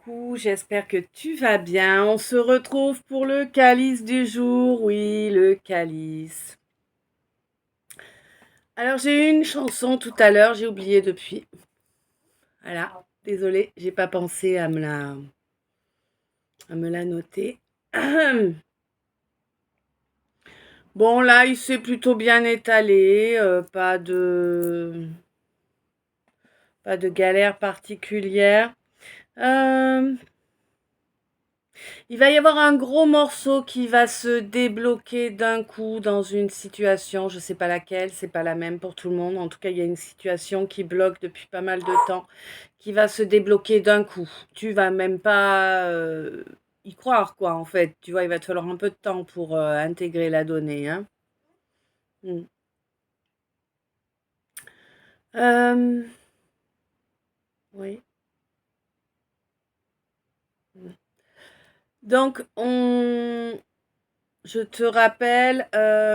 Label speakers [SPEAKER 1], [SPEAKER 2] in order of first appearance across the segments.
[SPEAKER 1] coucou, j'espère que tu vas bien. On se retrouve pour le calice du jour. Oui, le calice. Alors, j'ai eu une chanson tout à l'heure, j'ai oublié depuis. Voilà, désolée, j'ai pas pensé à me la noter. Bon, là, il s'est plutôt bien étalé, pas de galère particulière. Euh, Il va y avoir un gros morceau qui va se débloquer d'un coup dans une situation, je sais pas laquelle, c'est pas la même pour tout le monde. En tout cas, il y a une situation qui bloque depuis pas mal de temps, qui va se débloquer d'un coup. Tu vas même pas y croire, quoi, en fait. Tu vois, il va te falloir un peu de temps pour intégrer la donnée, hein. Mm. Euh, oui. Donc, je te rappelle,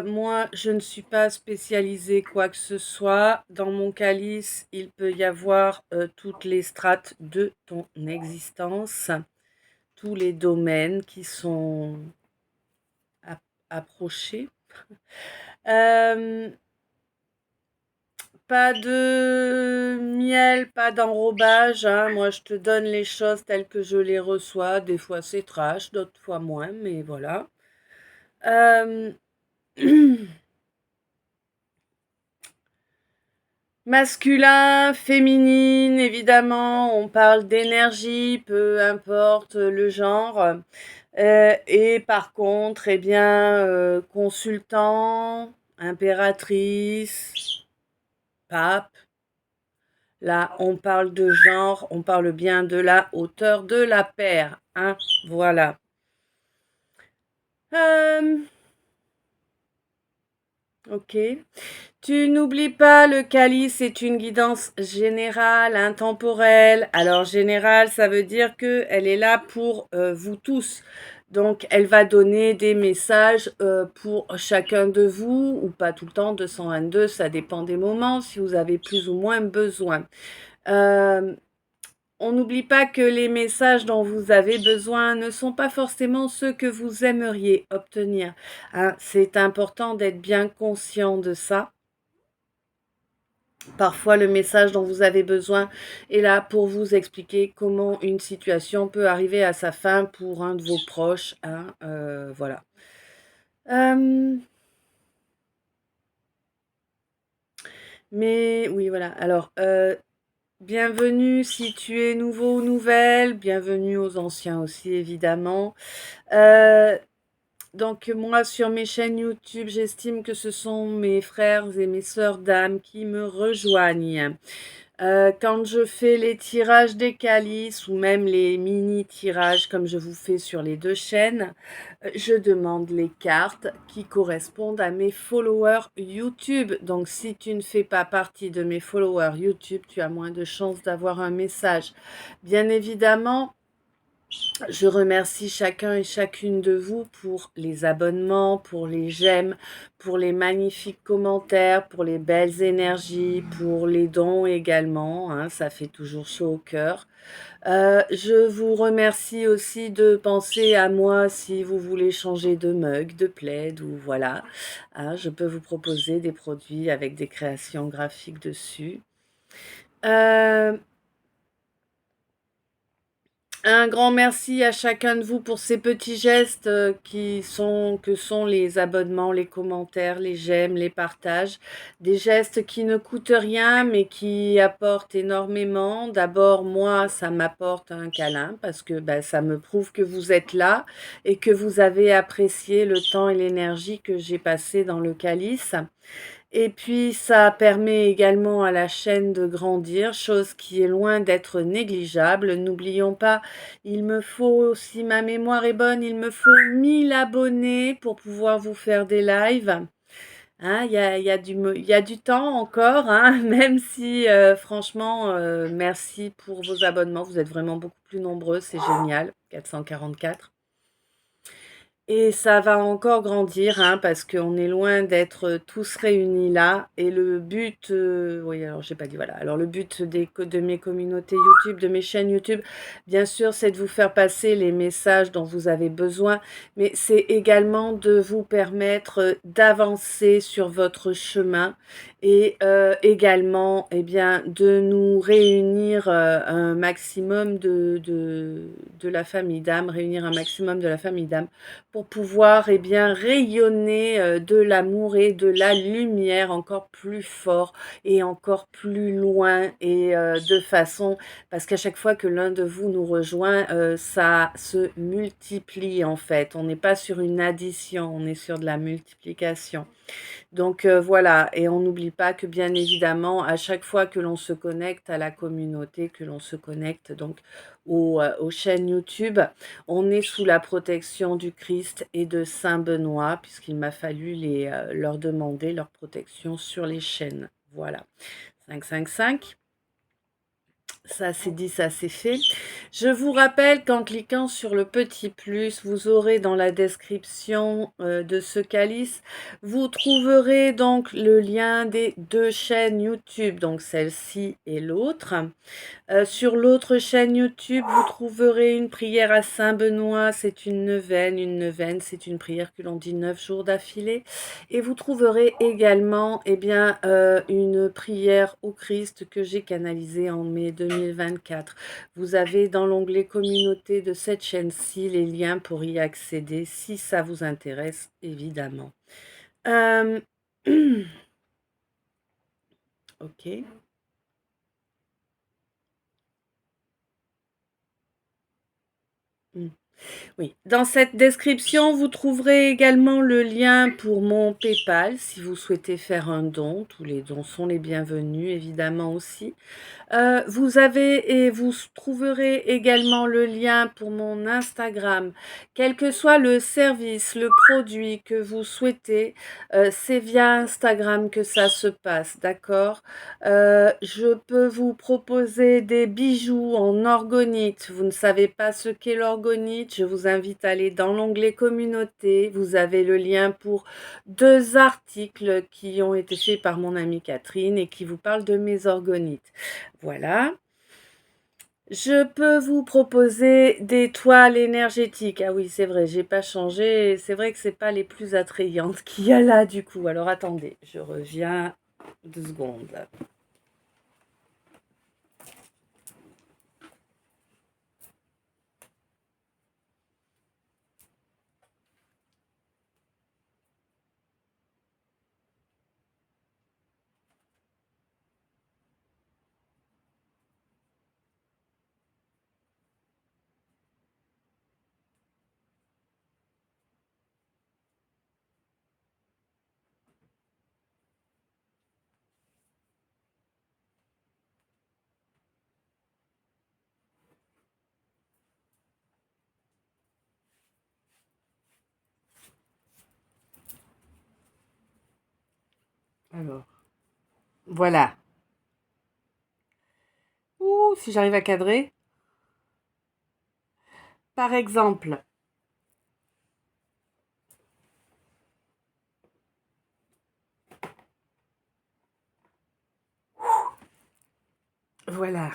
[SPEAKER 1] moi, je ne suis pas spécialisée quoi que ce soit. Dans mon calice, il peut y avoir toutes les strates de ton existence, tous les domaines qui sont approchés. Euh, Pas de miel, pas d'enrobage, hein. Moi, je te donne les choses telles que je les reçois. Des fois, c'est trash, d'autres fois moins, mais voilà. Euh, Masculin, féminine, évidemment, on parle d'énergie, peu importe le genre. Et par contre, eh bien, consultant, impératrice, pape, là, on parle de genre, on parle bien de la hauteur de la paire, hein, voilà. Euh, ok. Tu n'oublies pas, le calice est une guidance générale, intemporelle. Alors générale, ça veut dire que elle est là pour vous tous. Donc elle va donner des messages pour chacun de vous, ou pas tout le temps, 222, ça dépend des moments, si vous avez plus ou moins besoin. Euh, on n'oublie pas que les messages dont vous avez besoin ne sont pas forcément ceux que vous aimeriez obtenir, hein. C'est important d'être bien conscient de ça. Parfois, le message dont vous avez besoin est là pour vous expliquer comment une situation peut arriver à sa fin pour un de vos proches, hein, voilà. Euh, mais oui, voilà. Alors, bienvenue si tu es nouveau ou nouvelle. Bienvenue aux anciens aussi, évidemment. Euh, donc, moi, sur mes chaînes YouTube, j'estime que ce sont mes frères et mes sœurs d'âme qui me rejoignent. Quand je fais les tirages des calices ou même les mini-tirages comme je vous fais sur les deux chaînes, je demande les cartes qui correspondent à mes followers YouTube. Donc si tu ne fais pas partie de mes followers YouTube, tu as moins de chances d'avoir un message. Bien évidemment, je remercie chacun et chacune de vous pour les abonnements, pour les j'aime, pour les magnifiques commentaires, pour les belles énergies, pour les dons également, hein, ça fait toujours chaud au cœur. Je vous remercie aussi de penser à moi si vous voulez changer de mug, de plaid ou voilà, hein, je peux vous proposer des produits avec des créations graphiques dessus. Euh, Un grand merci à chacun de vous pour ces petits gestes que sont les abonnements, les commentaires, les j'aime, les partages. Des gestes qui ne coûtent rien mais qui apportent énormément. D'abord, moi, ça m'apporte un câlin parce que bah, ça me prouve que vous êtes là et que vous avez apprécié le temps et l'énergie que j'ai passé dans le calice. Et puis, ça permet également à la chaîne de grandir, chose qui est loin d'être négligeable. N'oublions pas, il me faut, si ma mémoire est bonne, il me faut 1000 abonnés pour pouvoir vous faire des lives. Hein, il y a du temps encore, hein, même si franchement, merci pour vos abonnements. Vous êtes vraiment beaucoup plus nombreux, c'est génial. 444. Et ça va encore grandir, hein, parce qu'on est loin d'être tous réunis là. Et le but, oui, alors j'ai pas dit voilà. Alors le but de mes communautés YouTube, de mes chaînes YouTube, bien sûr, c'est de vous faire passer les messages dont vous avez besoin, mais c'est également de vous permettre d'avancer sur votre chemin et également, eh bien, de nous réunir un maximum de la famille d'âme, réunir un maximum de la famille d'âme pour pouvoir eh bien, rayonner de l'amour et de la lumière encore plus fort et encore plus loin et de façon, parce qu'à chaque fois que l'un de vous nous rejoint, ça se multiplie en fait. On n'est pas sur une addition, on est sur de la multiplication. Donc voilà, et on n'oublie pas que bien évidemment, à chaque fois que l'on se connecte à la communauté, que l'on se connecte donc aux chaînes YouTube, on est sous la protection du Christ et de Saint Benoît, puisqu'il m'a fallu leur demander leur protection sur les chaînes. Voilà. 555. Ça c'est dit, ça c'est fait. Je vous rappelle qu'en cliquant sur le petit plus, vous aurez dans la description de ce calice, vous trouverez donc le lien des deux chaînes YouTube, donc celle-ci et l'autre. Sur l'autre chaîne YouTube, vous trouverez une prière à Saint-Benoît, c'est une neuvaine. Une neuvaine, c'est une prière que l'on dit 9 jours d'affilée. Et vous trouverez également eh bien, une prière au Christ que j'ai canalisée en mai 2024. Vous avez dans l'onglet communauté de cette chaîne-ci les liens pour y accéder si ça vous intéresse, évidemment. Ok. Oui, dans cette description, vous trouverez également le lien pour mon PayPal si vous souhaitez faire un don. Tous les dons sont les bienvenus, évidemment aussi. Vous avez et vous trouverez également le lien pour mon Instagram. Quel que soit le service, le produit que vous souhaitez, c'est via Instagram que ça se passe, d'accord? Je peux vous proposer des bijoux en orgonite. Vous ne savez pas ce qu'est l'orgonite? Je vous invite à aller dans l'onglet communauté. Vous avez le lien pour 2 articles qui ont été faits par mon amie Catherine et qui vous parlent de mes orgonites. Voilà. Je peux vous proposer des toiles énergétiques. Ah oui, c'est vrai, j'ai pas changé. C'est vrai que c'est pas les plus attrayantes qu'il y a là du coup. Alors attendez, je reviens 2 secondes. Alors, voilà. Ouh, si j'arrive à cadrer. Par exemple, voilà.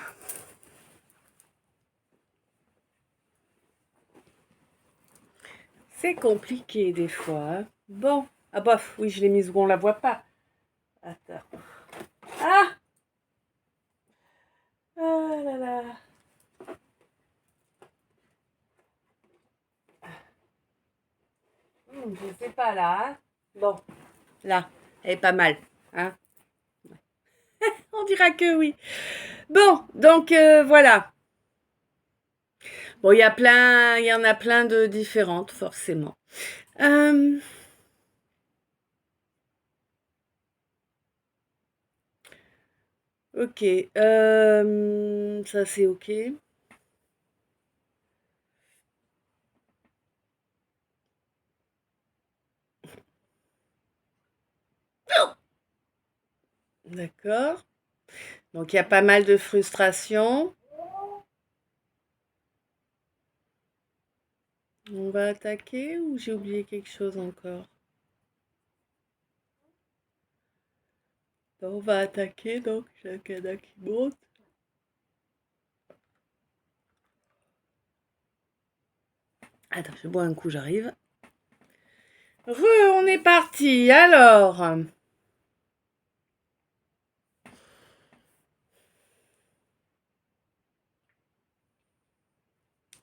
[SPEAKER 1] C'est compliqué des fois, hein. Bon. Ah bof, oui, je l'ai mise où on la voit pas. Attends. Ah! Ah là là. Je sais pas là, hein. Bon, là, elle est pas mal, hein. On dira que oui. Bon, donc voilà. Bon, il y en a plein de différentes, forcément. Euh, ok, ça c'est ok. D'accord. Donc il y a pas mal de frustration. On va attaquer ou j'ai oublié quelque chose encore? On va attaquer donc, j'ai un canard qui monte. Attends, je bois un coup, j'arrive. On est parti, alors.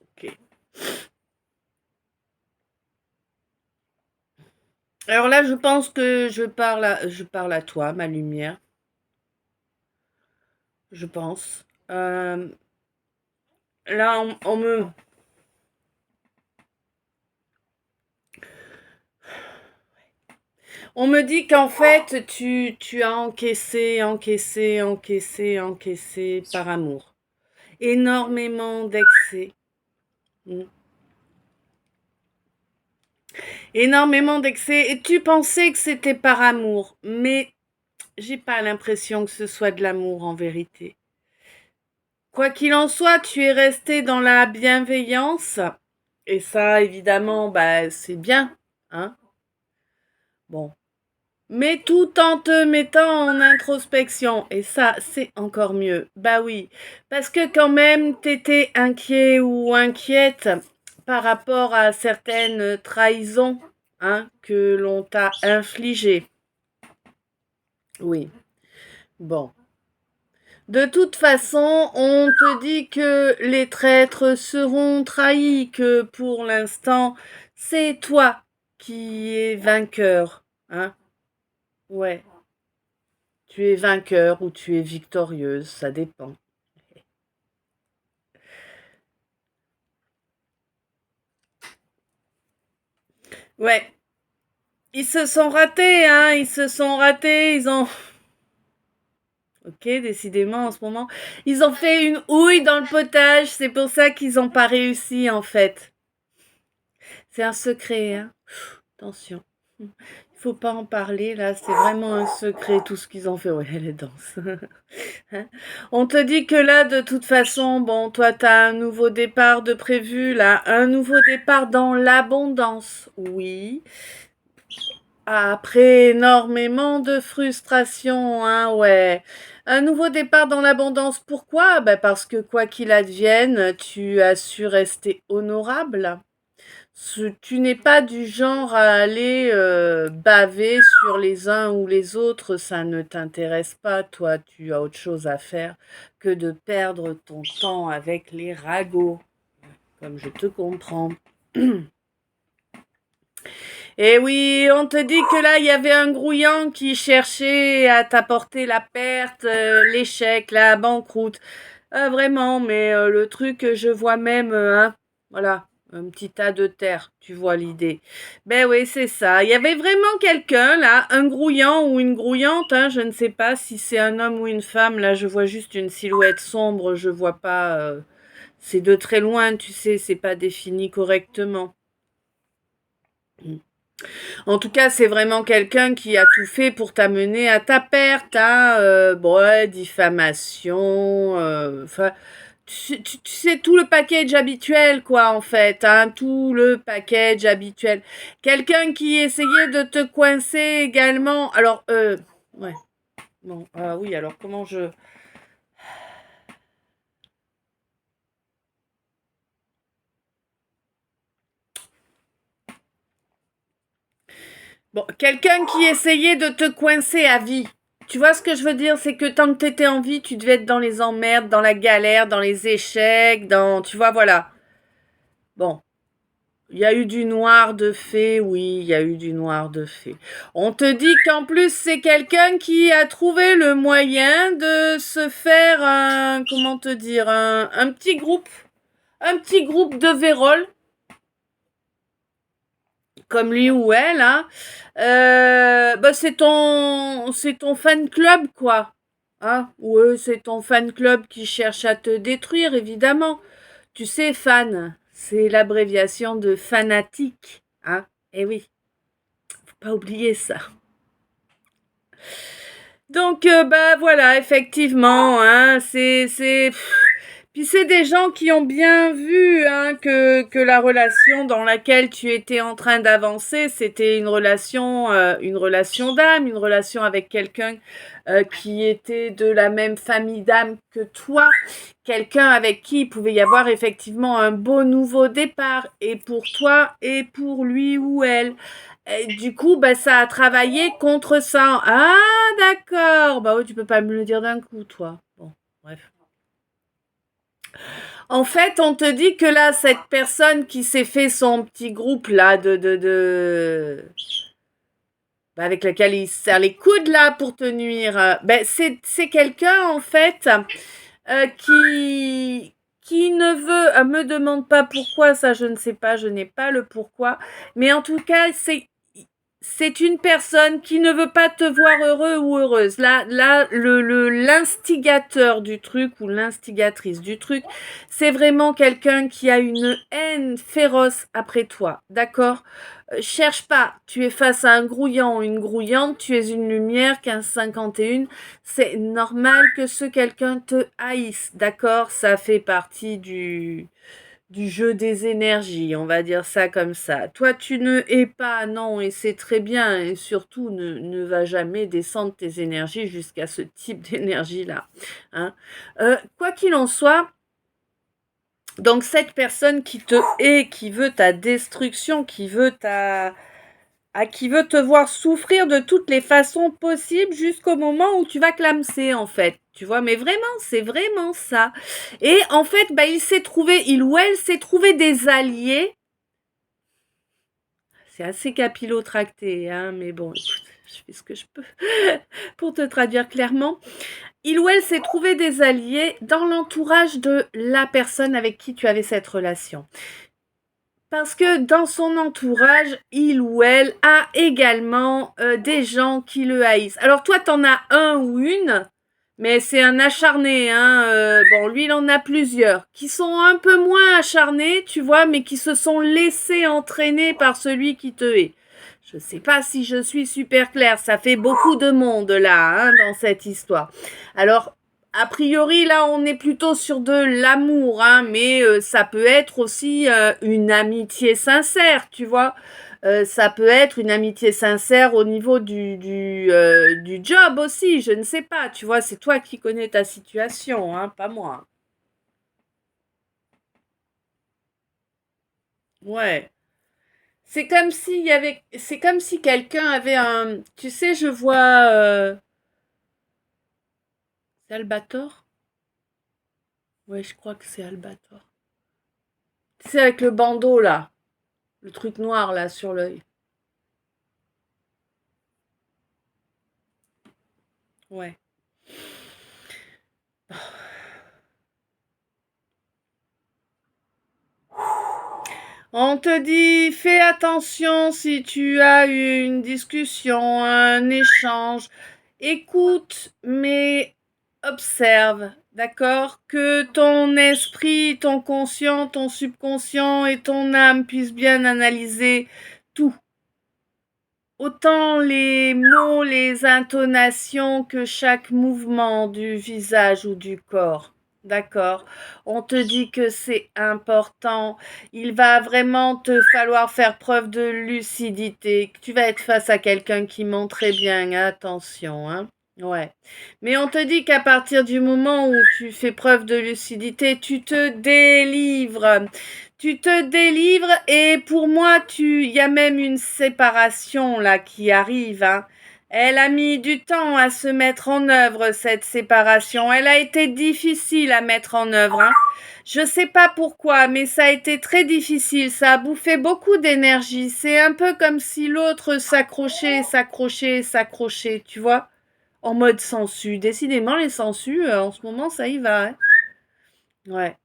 [SPEAKER 1] Ok. Alors là, je pense que je parle à toi, ma lumière. Je pense. Là, on me dit qu'en fait, tu as encaissé par amour. Énormément d'excès. Mm. Énormément d'excès. Et tu pensais que c'était par amour. Mais j'ai pas l'impression que ce soit de l'amour en vérité. Quoi qu'il en soit, tu es resté dans la bienveillance. Et ça, évidemment, bah, c'est bien. Hein. Bon. Mais tout en te mettant en introspection. Et ça, c'est encore mieux. Bah oui. Parce que quand même, t'étais inquiet ou inquiète par rapport à certaines trahisons, hein, que l'on t'a infligées. Oui. Bon. De toute façon, on te dit que les traîtres seront trahis, que pour l'instant, c'est toi qui es vainqueur, hein? Ouais. Tu es vainqueur ou tu es victorieuse, ça dépend. Ouais. Ils se sont ratés, hein, ils se sont ratés, ils ont... Ok, décidément, en ce moment, ils ont fait une houille dans le potage, c'est pour ça qu'ils n'ont pas réussi, en fait. C'est un secret, hein. Attention. Il faut pas en parler, là, c'est vraiment un secret, tout ce qu'ils ont fait. Ouais, les danses. Hein. On te dit que là, de toute façon, bon, toi, t'as un nouveau départ de prévu, là, un nouveau départ dans l'abondance, oui. Après énormément de frustration, hein, ouais. Un nouveau départ dans l'abondance, pourquoi? Ben parce que quoi qu'il advienne, tu as su rester honorable. Tu n'es pas du genre à aller baver sur les uns ou les autres, ça ne t'intéresse pas, toi, tu as autre chose à faire que de perdre ton temps avec les ragots, comme je te comprends. Et oui, on te dit que là, il y avait un grouillant qui cherchait à t'apporter la perte, l'échec, la banqueroute. Vraiment, mais le truc, je vois même, hein, voilà, un petit tas de terre, tu vois l'idée. Ben oui, c'est ça. Il y avait vraiment quelqu'un, là, un grouillant ou une grouillante, hein, je ne sais pas si c'est un homme ou une femme. Là, je vois juste une silhouette sombre, je vois pas... c'est de très loin, tu sais, c'est pas défini correctement. En tout cas, c'est vraiment quelqu'un qui a tout fait pour t'amener à ta perte, hein, bon, ouais, diffamation, enfin, tu sais, tout le package habituel, quoi, en fait, hein, tout le package habituel. Quelqu'un qui essayait de te coincer également. Alors, ouais, bon, oui, alors comment je... Bon, quelqu'un qui essayait de te coincer à vie. Tu vois ce que je veux dire? C'est que tant que t'étais en vie, tu devais être dans les emmerdes, dans la galère, dans les échecs, dans... Tu vois, voilà. Bon. Il y a eu du noir de fée, oui, il y a eu du noir de fée. On te dit qu'en plus, c'est quelqu'un qui a trouvé le moyen de se faire un... Comment te dire? Un petit groupe. Un petit groupe de Vérole, comme lui ou elle, hein. Bah c'est ton fan club, quoi. Hein? Ouais, c'est ton fan club qui cherche à te détruire, évidemment. Tu sais, fan, c'est l'abréviation de fanatique, hein? Eh oui, faut pas oublier ça. Donc, bah voilà, effectivement, hein, c'est... Puis c'est des gens qui ont bien vu hein, que la relation dans laquelle tu étais en train d'avancer, c'était une relation d'âme, une relation avec quelqu'un qui était de la même famille d'âme que toi, quelqu'un avec qui il pouvait y avoir effectivement un beau nouveau départ, et pour toi et pour lui ou elle. Et du coup, bah, ça a travaillé contre ça. Ah, d'accord. Bah oui, tu peux pas me le dire d'un coup, toi. Bon, bref. En fait, on te dit que là, cette personne qui s'est fait son petit groupe là bah, avec lequel il serre les coudes là pour te nuire, ben c'est quelqu'un en fait qui ne veut, me demande pas pourquoi, ça je ne sais pas, je n'ai pas le pourquoi, mais en tout cas c'est une personne qui ne veut pas te voir heureux ou heureuse. Là, l'instigateur du truc ou l'instigatrice du truc, c'est vraiment quelqu'un qui a une haine féroce après toi. D'accord? Cherche pas. Tu es face à un grouillant ou une grouillante, tu es une lumière 1551. C'est normal que ce quelqu'un te haïsse. D'accord? Ça fait partie du jeu des énergies, on va dire ça comme ça. Toi, tu ne es pas, non, et c'est très bien, et surtout, ne va jamais descendre tes énergies jusqu'à ce type d'énergie-là. Hein. Quoi qu'il en soit, donc cette personne qui te hait, qui veut ta destruction, qui veut te voir souffrir de toutes les façons possibles jusqu'au moment où tu vas clamser en fait. Tu vois, mais vraiment, c'est vraiment ça. Et en fait, bah, il ou elle s'est trouvé des alliés. C'est assez capillotracté, hein, mais bon, écoute, je fais ce que je peux pour te traduire clairement. Il ou elle s'est trouvé des alliés dans l'entourage de la personne avec qui tu avais cette relation. Parce que dans son entourage, il ou elle a également des gens qui le haïssent. Alors toi, t'en as un ou une, mais c'est un acharné. Hein, bon, lui, il en a plusieurs qui sont un peu moins acharnés, tu vois, mais qui se sont laissés entraîner par celui qui te hait. Je sais pas si je suis super claire, ça fait beaucoup de monde là, hein, dans cette histoire. Alors, a priori, là, on est plutôt sur de l'amour, hein, mais ça peut être aussi une amitié sincère, tu vois. Ça peut être une amitié sincère au niveau du job aussi, je ne sais pas, tu vois, c'est toi qui connais ta situation, hein, pas moi. Ouais. C'est comme si quelqu'un avait tu sais, je vois, c'est Albator? Ouais, je crois que c'est Albator. C'est avec le bandeau là, le truc noir là sur l'œil. Ouais. On te dit, fais attention si tu as eu une discussion, un échange. Écoute, mais observe, d'accord? Que ton esprit, ton conscient, ton subconscient et ton âme puissent bien analyser tout. Autant les mots, les intonations que chaque mouvement du visage ou du corps. D'accord. On te dit que c'est important. Il va vraiment te falloir faire preuve de lucidité. Tu vas être face à quelqu'un qui ment très bien. Attention, hein. Ouais. Mais on te dit qu'à partir du moment où tu fais preuve de lucidité, tu te délivres. Tu te délivres et pour moi, il y a même une séparation là qui arrive. Hein. Elle a mis du temps à se mettre en œuvre, cette séparation. Elle a été difficile à mettre en œuvre. Hein. Je sais pas pourquoi, mais ça a été très difficile. Ça a bouffé beaucoup d'énergie. C'est un peu comme si l'autre s'accrochait, s'accrochait, s'accrochait, tu vois, en mode sensu. Décidément, les sensus, en ce moment, ça y va. Hein. Ouais.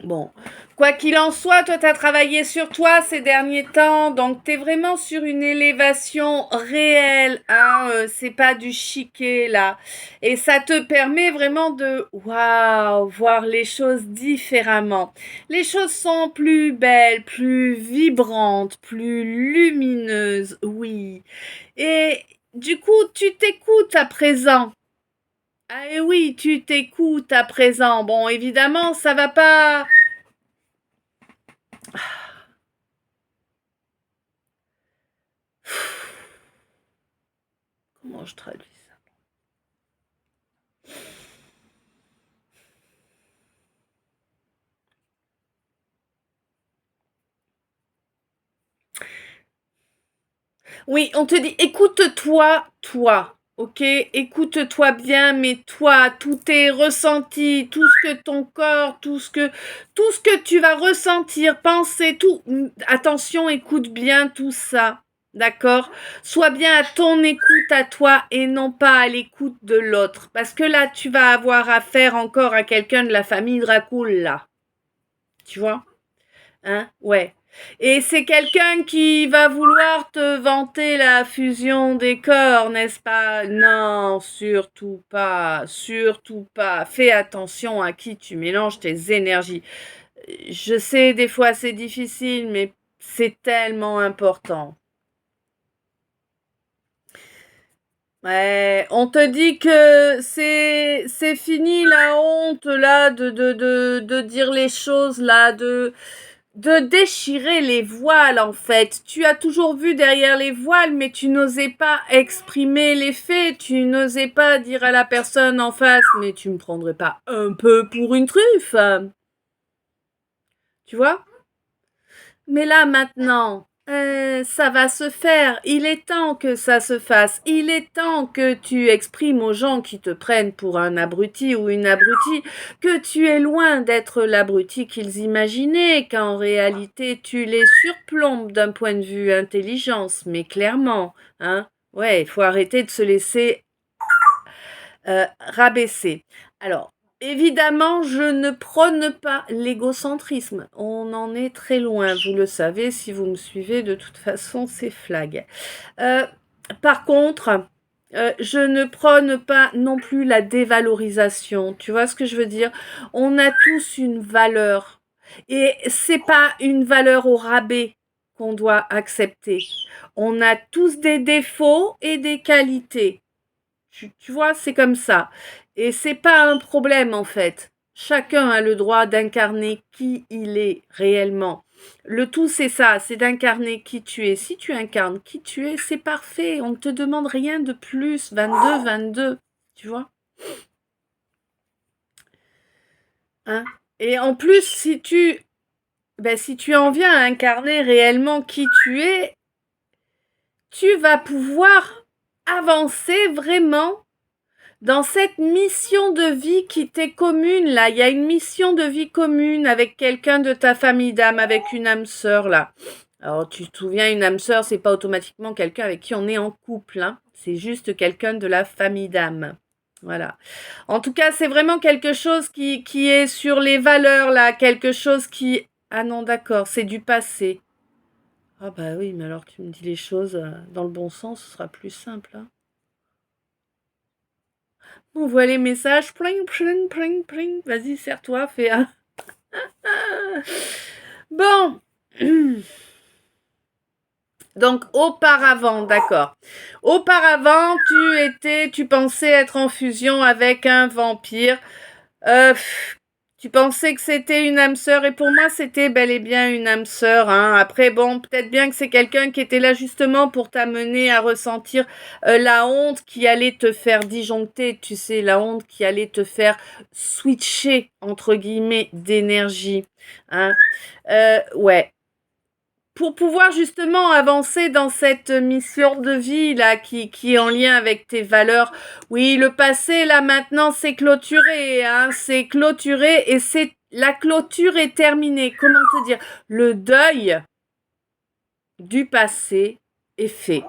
[SPEAKER 1] Bon, quoi qu'il en soit, toi, tu as travaillé sur toi ces derniers temps, donc tu es vraiment sur une élévation réelle, hein, c'est pas du chiquet là. Et ça te permet vraiment de, waouh, voir les choses différemment. Les choses sont plus belles, plus vibrantes, plus lumineuses, oui. Et du coup, tu t'écoutes à présent. Ah et oui, tu t'écoutes à présent. Bon, évidemment, ça va pas... Comment je traduis ça? Oui, on te dit, écoute-toi, toi. Ok, écoute-toi bien, mais toi, tous tes ressentis, tout ce que ton corps, tout ce que tu vas ressentir, penser, tout. Attention, écoute bien tout ça. D'accord? Sois bien à ton écoute à toi et non pas à l'écoute de l'autre. Parce que là, tu vas avoir affaire encore à quelqu'un de la famille Dracul, là. Tu vois? Hein? Ouais. Et c'est quelqu'un qui va vouloir te vanter la fusion des corps, n'est-ce pas? Non, surtout pas, surtout pas. Fais attention à qui tu mélanges tes énergies. Je sais, des fois c'est difficile, mais c'est tellement important. Ouais, on te dit que c'est fini la honte là de dire les choses là de déchirer les voiles en fait. Tu as toujours vu derrière les voiles, mais tu n'osais pas exprimer les faits, tu n'osais pas dire à la personne en face, mais tu me prendrais pas un peu pour une truffe, tu vois? Mais là maintenant, ça va se faire. Il est temps que ça se fasse. Il est temps que tu exprimes aux gens qui te prennent pour un abruti ou une abrutie que tu es loin d'être l'abruti qu'ils imaginaient, qu'en réalité tu les surplombes d'un point de vue intelligence, mais clairement, hein. Ouais, il faut arrêter de se laisser rabaisser. Alors, évidemment, je ne prône pas l'égocentrisme. On en est très loin, vous le savez, si vous me suivez, de toute façon, c'est flag. Euh, Par contre, je ne prône pas non plus la dévalorisation. Tu vois ce que je veux dire? On a tous une valeur. Et c'est pas une valeur au rabais qu'on doit accepter. On a tous des défauts et des qualités. Tu vois, c'est comme ça. Et c'est pas un problème en fait. Chacun a le droit d'incarner qui il est réellement. Le tout, c'est ça, c'est d'incarner qui tu es. Si tu incarnes qui tu es, c'est parfait. On ne te demande rien de plus. 22, 22. Tu vois? Hein? Et en plus, si tu en viens à incarner réellement qui tu es, tu vas pouvoir avancer vraiment dans cette mission de vie qui t'est commune, là. Il y a une mission de vie commune avec quelqu'un de ta famille d'âme, avec une âme sœur, là. Alors, tu te souviens, une âme sœur, c'est pas automatiquement quelqu'un avec qui on est en couple, hein. C'est juste quelqu'un de la famille d'âme. Voilà. En tout cas, c'est vraiment quelque chose qui est sur les valeurs, là. Quelque chose qui... Ah non, d'accord, c'est du passé. Ah bah oui, mais alors tu me dis les choses dans le bon sens, ce sera plus simple, hein. On voit les messages. Pling, pling, pling, pling. Vas-y, serre-toi, fais un. Bon. Donc, auparavant, d'accord. Auparavant, tu pensais être en fusion avec un vampire. Euh, Tu pensais que c'était une âme sœur et pour moi c'était bel et bien une âme sœur, hein. Après bon, peut-être bien que c'est quelqu'un qui était là justement pour t'amener à ressentir la honte qui allait te faire disjoncter, tu sais, la honte qui allait te faire switcher entre guillemets d'énergie, hein. Ouais, pour pouvoir justement avancer dans cette mission de vie là qui est en lien avec tes valeurs. Oui, le passé là maintenant c'est clôturé, hein, c'est clôturé et c'est la clôture est terminée. Comment te dire? Le deuil du passé est fait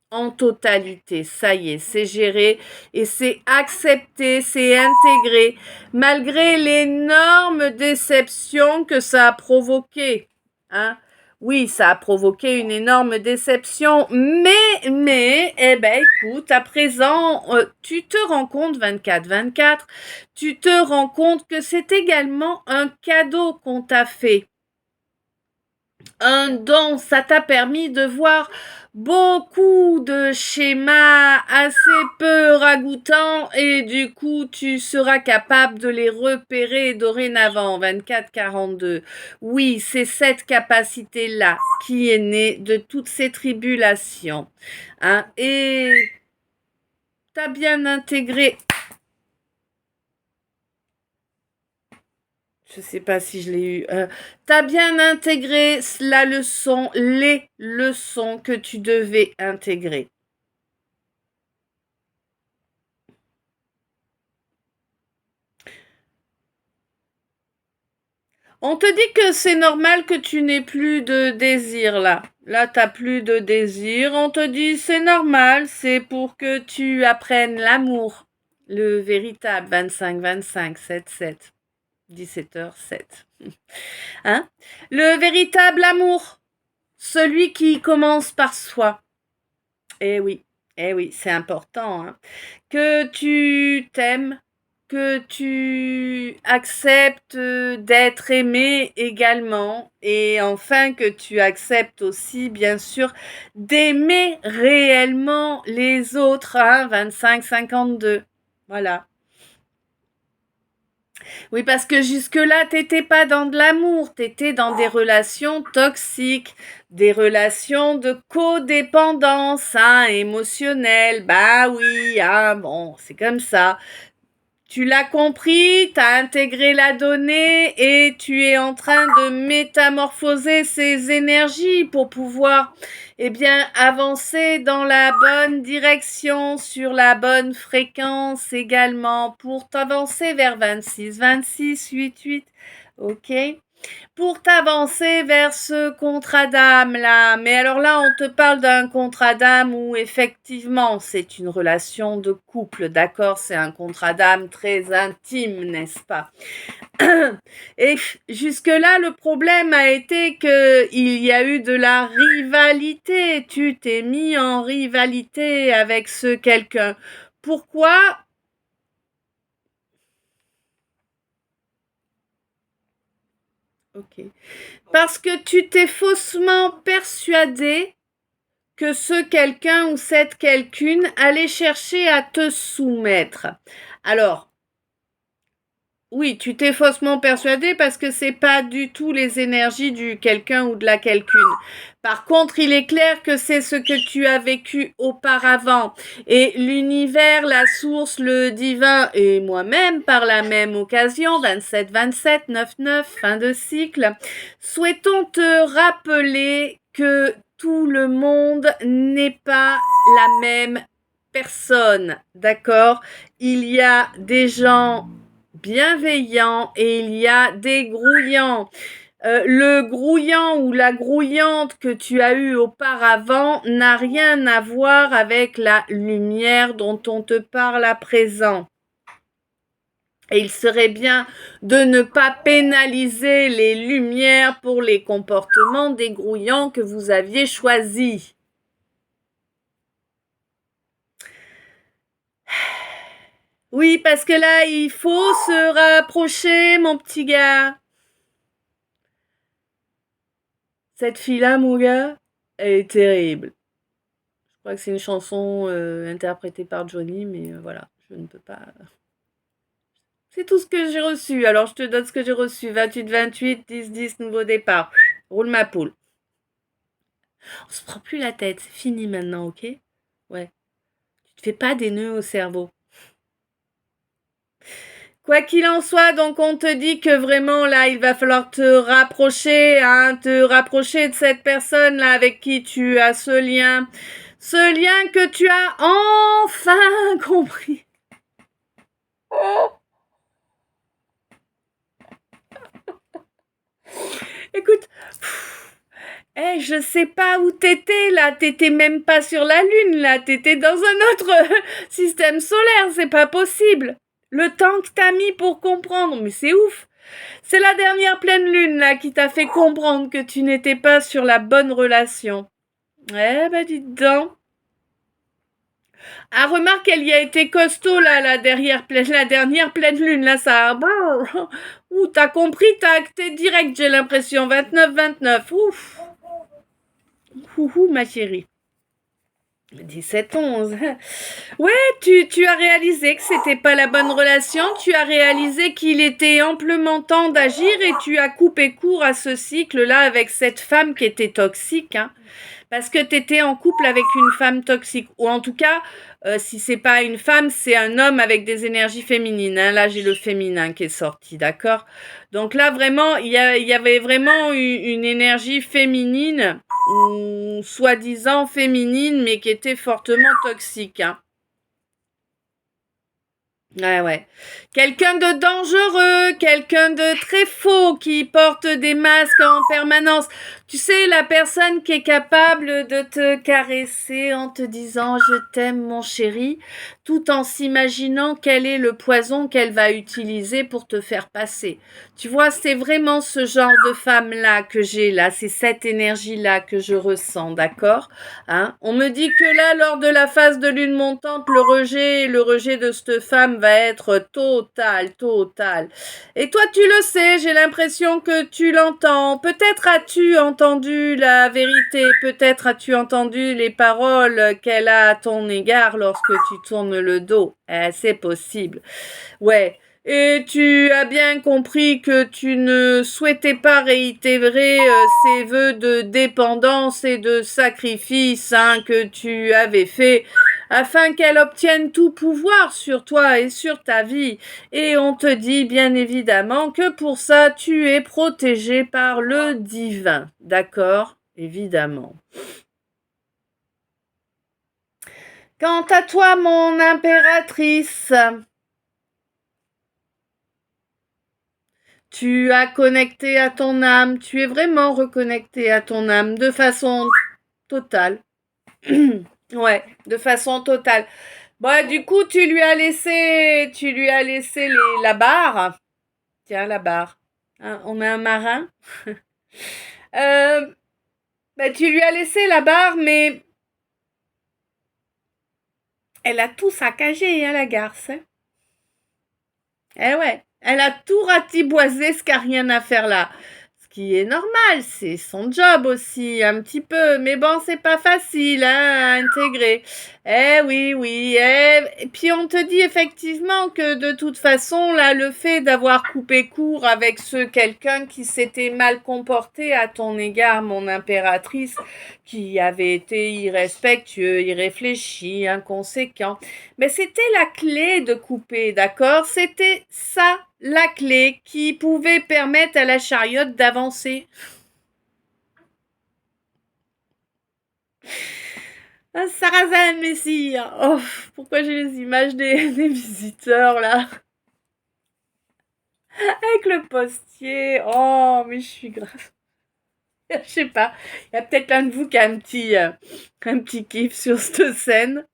[SPEAKER 1] en totalité. Ça y est, c'est géré et c'est accepté, c'est intégré malgré l'énorme déception que ça a provoqué, hein. Oui, ça a provoqué une énorme déception, mais, eh ben, écoute, à présent, tu te rends compte, 24-24, tu te rends compte que c'est également un cadeau qu'on t'a fait. un don, ça t'a permis de voir beaucoup de schémas assez peu ragoûtants et du coup tu seras capable de les repérer dorénavant. 24-42. Oui, c'est cette capacité-là qui est née de toutes ces tribulations. Hein, et t'as bien intégré. Je sais pas si je l'ai eu. T'as bien intégré la leçon, les leçons que tu devais intégrer. On te dit que c'est normal que tu n'aies plus de désir là. Là, t'as plus de désir. On te dit c'est normal, c'est pour que tu apprennes l'amour. Le véritable 25-25, 7-7. 17h07. Hein? Le véritable amour. Celui qui commence par soi. Oui, eh oui, c'est important. Hein. Que tu t'aimes, que tu acceptes d'être aimé également, et enfin que tu acceptes aussi, bien sûr, d'aimer réellement les autres. Hein, 25-52. Voilà. Oui, parce que jusque-là, t'étais pas dans de l'amour, t'étais dans des relations toxiques, des relations de codépendance, hein, émotionnelle. Bah oui, hein, bon, c'est comme ça. Tu l'as compris, tu as intégré la donnée et tu es en train de métamorphoser ces énergies pour pouvoir avancer dans la bonne direction, sur la bonne fréquence également, pour t'avancer vers 26, 8. Ok? Pour t'avancer vers ce contrat d'âme là. Mais alors là, on te parle d'un contrat d'âme où effectivement c'est une relation de couple, d'accord? C'est un contrat d'âme très intime, n'est-ce pas? Et jusque-là, le problème a été qu'il y a eu de la rivalité. Tu t'es mis en rivalité avec ce quelqu'un. Pourquoi? Ok. Parce que tu t'es faussement persuadé que ce quelqu'un ou cette quelqu'une allait chercher à te soumettre. Alors, oui, tu t'es faussement persuadé parce que c'est pas du tout les énergies du quelqu'un ou de la quelqu'une. Par contre, il est clair que c'est ce que tu as vécu auparavant. Et l'univers, la source, le divin et moi-même, par la même occasion, 27-27, 9-9, fin de cycle, souhaitons te rappeler que tout le monde n'est pas la même personne, d'accord? Il y a des gens bienveillants et il y a des grouillants. Le grouillant ou la grouillante que tu as eu auparavant n'a rien à voir avec la lumière dont on te parle à présent. Et il serait bien de ne pas pénaliser les lumières pour les comportements des grouillants que vous aviez choisis. Oui, parce que là, il faut se rapprocher, mon petit gars. Cette fille-là, mon gars, elle est terrible. Je crois que c'est une chanson interprétée par Johnny, mais voilà, je ne peux pas. C'est tout ce que j'ai reçu. Alors, je te donne ce que j'ai reçu. 28-28, 10-10, nouveau départ. Roule ma poule. On se prend plus la tête. C'est fini maintenant, ok? Ouais. Tu te fais pas des nœuds au cerveau. Quoi qu'il en soit, donc on te dit que vraiment là, il va falloir te rapprocher, hein, te rapprocher de cette personne là avec qui tu as ce lien que tu as enfin compris. Écoute, je sais pas où t'étais là, t'étais même pas sur la lune là, t'étais dans un autre système solaire, c'est pas possible. Le temps que t'as mis pour comprendre, mais c'est ouf. C'est la dernière pleine lune là qui t'a fait comprendre que tu n'étais pas sur la bonne relation. Eh ben dites donc. Ah, remarque, elle y a été costaud, là, la dernière pleine lune, là, ça... Ouh, t'as compris, t'as acté direct, j'ai l'impression. 29-29, ouf. Ouh, ma chérie. 17-11. Ouais, tu as réalisé que c'était pas la bonne relation, tu as réalisé qu'il était amplement temps d'agir et tu as coupé court à ce cycle-là avec cette femme qui était toxique, hein. Parce que tu étais en couple avec une femme toxique. Ou en tout cas, si c'est pas une femme, c'est un homme avec des énergies féminines, hein. Là, j'ai le féminin qui est sorti, d'accord? Donc là, vraiment, il y avait vraiment une énergie féminine, ou soi-disant féminine, mais qui était fortement toxique, hein. Ouais, ouais. Quelqu'un de dangereux, quelqu'un de très faux qui porte des masques en permanence. Tu sais, la personne qui est capable de te caresser en te disant je t'aime mon chéri, tout en s'imaginant quel est le poison qu'elle va utiliser pour te faire passer. Tu vois, c'est vraiment ce genre de femme-là que j'ai là, c'est cette énergie-là que je ressens, d'accord? Hein? On me dit que là, lors de la phase de lune montante, le rejet de cette femme va être total, total. Et toi, tu le sais, j'ai l'impression que tu l'entends. Peut-être as-tu entendu la vérité, peut-être as-tu entendu les paroles qu'elle a à ton égard lorsque tu tournes le dos. C'est possible. Ouais. Et tu as bien compris que tu ne souhaitais pas réitérer ces vœux de dépendance et de sacrifice, hein, que tu avais fait afin qu'elle obtienne tout pouvoir sur toi et sur ta vie. Et on te dit bien évidemment que pour ça, tu es protégé par le divin. D'accord? Évidemment. Quant à toi, mon impératrice, tu as connecté à ton âme, tu es vraiment reconnecté à ton âme de façon totale. Ouais, de façon totale. Bon, du coup, tu lui as laissé la barre. Tiens, la barre. Hein, on a un marin. Tu lui as laissé la barre, mais elle a tout saccagé, hein, la garce. Hein. Eh ouais, elle a tout ratiboisé ce qui n'a rien à faire là. Ce qui est normal, c'est son job aussi, un petit peu. Mais bon, c'est pas facile hein, à intégrer. Eh oui, oui. Et puis on te dit effectivement que de toute façon, là, le fait d'avoir coupé court avec ce quelqu'un qui s'était mal comporté à ton égard, mon impératrice, qui avait été irrespectueux, irréfléchi, inconséquent, mais c'était la clé de couper, d'accord? C'était ça, la clé qui pouvait permettre à la chariote d'avancer. Ah, Sarrazin, messire. Oh, pourquoi j'ai les images des visiteurs, là? Avec le postier. Oh, mais je suis grave. Je sais pas. Il y a peut-être l'un de vous qui a un petit kiff sur cette scène.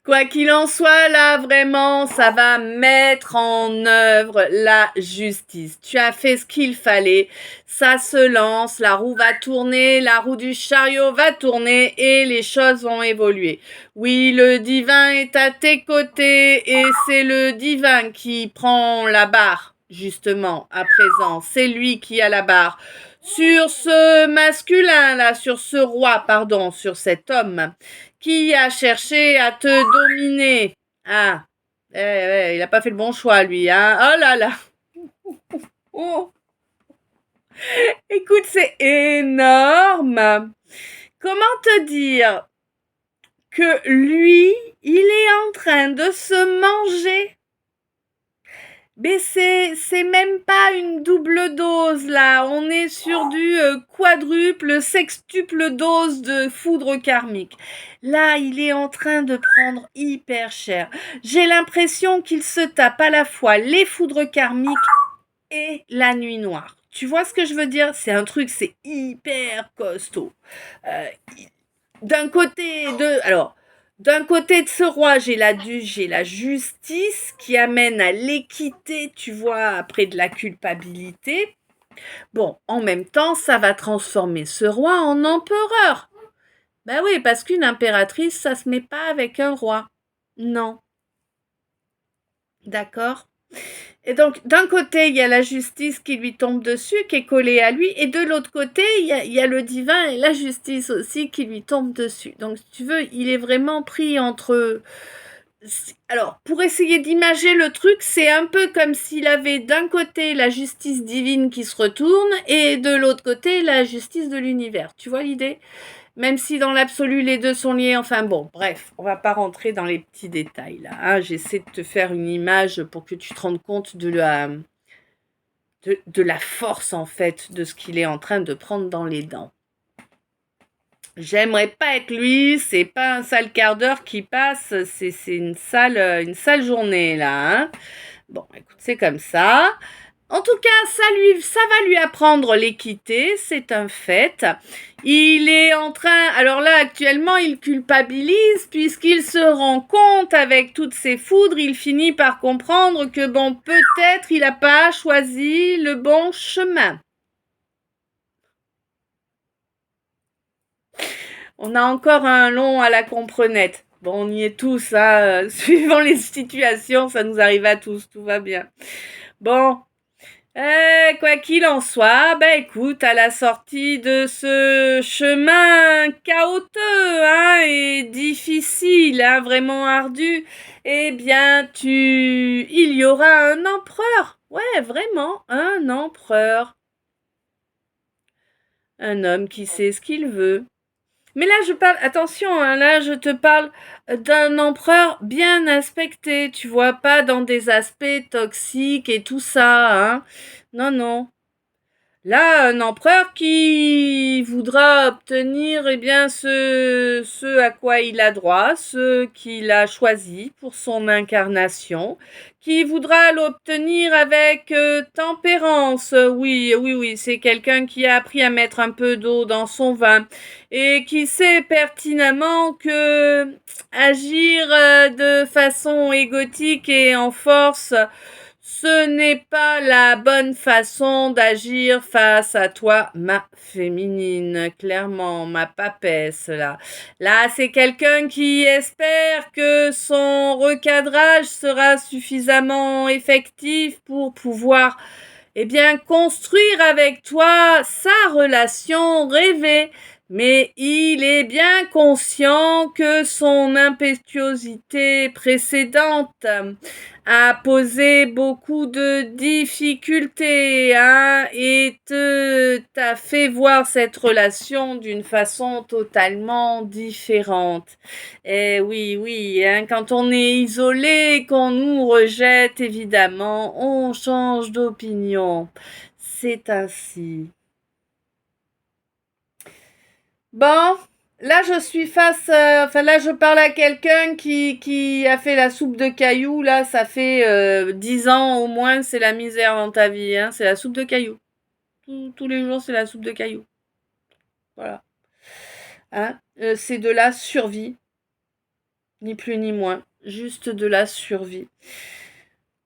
[SPEAKER 1] Quoi qu'il en soit, là, vraiment, ça va mettre en œuvre la justice. Tu as fait ce qu'il fallait. Ça se lance, la roue va tourner, la roue du chariot va tourner et les choses vont évoluer. Oui, le divin est à tes côtés et c'est le divin qui prend la barre, justement, à présent. C'est lui qui a la barre. Sur ce masculin, là, sur ce roi, pardon, sur cet homme qui a cherché à te dominer. Ah, il n'a pas fait le bon choix, lui, hein. Oh là là. Oh. Écoute, c'est énorme. Comment te dire que lui, il est en train de se manger. Mais c'est même pas une double dose là, on est sur du quadruple, sextuple dose de foudre karmique. Là, il est en train de prendre hyper cher. J'ai l'impression qu'il se tape à la fois les foudres karmiques et la nuit noire. Tu vois ce que je veux dire? C'est un truc, c'est hyper costaud. D'un côté de ce roi, j'ai la justice qui amène à l'équité, tu vois, après de la culpabilité. Bon, en même temps, ça va transformer ce roi en empereur. Ben oui, parce qu'une impératrice, ça se met pas avec un roi. Non. D'accord? Et donc, d'un côté, il y a la justice qui lui tombe dessus, qui est collée à lui, et de l'autre côté, il y a le divin et la justice aussi qui lui tombe dessus. Donc, si tu veux, il est vraiment pris entre... Alors, pour essayer d'imager le truc, c'est un peu comme s'il avait d'un côté la justice divine qui se retourne, et de l'autre côté, la justice de l'univers. Tu vois l'idée? Même si dans l'absolu, les deux sont liés. Enfin bon, bref, on va pas rentrer dans les petits détails là. Hein. J'essaie de te faire une image pour que tu te rendes compte de la force en fait de ce qu'il est en train de prendre dans les dents. J'aimerais pas être lui, c'est pas un sale quart d'heure qui passe, c'est une sale journée là. Hein. Bon, écoute, c'est comme ça. En tout cas, ça va lui apprendre l'équité, c'est un fait. Il est en train, alors là actuellement, il culpabilise puisqu'il se rend compte avec toutes ses foudres, il finit par comprendre que bon, peut-être il n'a pas choisi le bon chemin. On a encore un long à la comprenette. Bon, on y est tous, hein, suivant les situations, ça nous arrive à tous, tout va bien. Bon, quoi qu'il en soit, ben écoute, à la sortie de ce chemin chaotique hein, et difficile, hein, vraiment ardu, eh bien il y aura un empereur. Ouais, vraiment, un empereur. Un homme qui sait ce qu'il veut. Mais là, je parle, attention, hein, là, je te parle d'un empereur bien aspecté, tu vois, pas dans des aspects toxiques et tout ça, hein. Non, non. Là, un empereur qui voudra obtenir eh bien, ce à quoi il a droit, ce qu'il a choisi pour son incarnation, qui voudra l'obtenir avec tempérance. Oui, oui, oui, c'est quelqu'un qui a appris à mettre un peu d'eau dans son vin et qui sait pertinemment que agir de façon égotique et en force ce n'est pas la bonne façon d'agir face à toi, ma féminine, clairement, ma papesse, là. Là, c'est quelqu'un qui espère que son recadrage sera suffisamment effectif pour pouvoir, eh bien, construire avec toi sa relation rêvée. Mais il est bien conscient que son impétuosité précédente a posé beaucoup de difficultés hein, et t'a fait voir cette relation d'une façon totalement différente. Et oui, oui, hein, quand on est isolé, qu'on nous rejette, évidemment, on change d'opinion. C'est ainsi. Bon, là je suis face, là je parle à quelqu'un qui a fait la soupe de cailloux, là ça fait 10 ans au moins, c'est la misère dans ta vie, hein, c'est la soupe de cailloux. Tous les jours c'est la soupe de cailloux, voilà. Hein, c'est de la survie, ni plus ni moins, juste de la survie.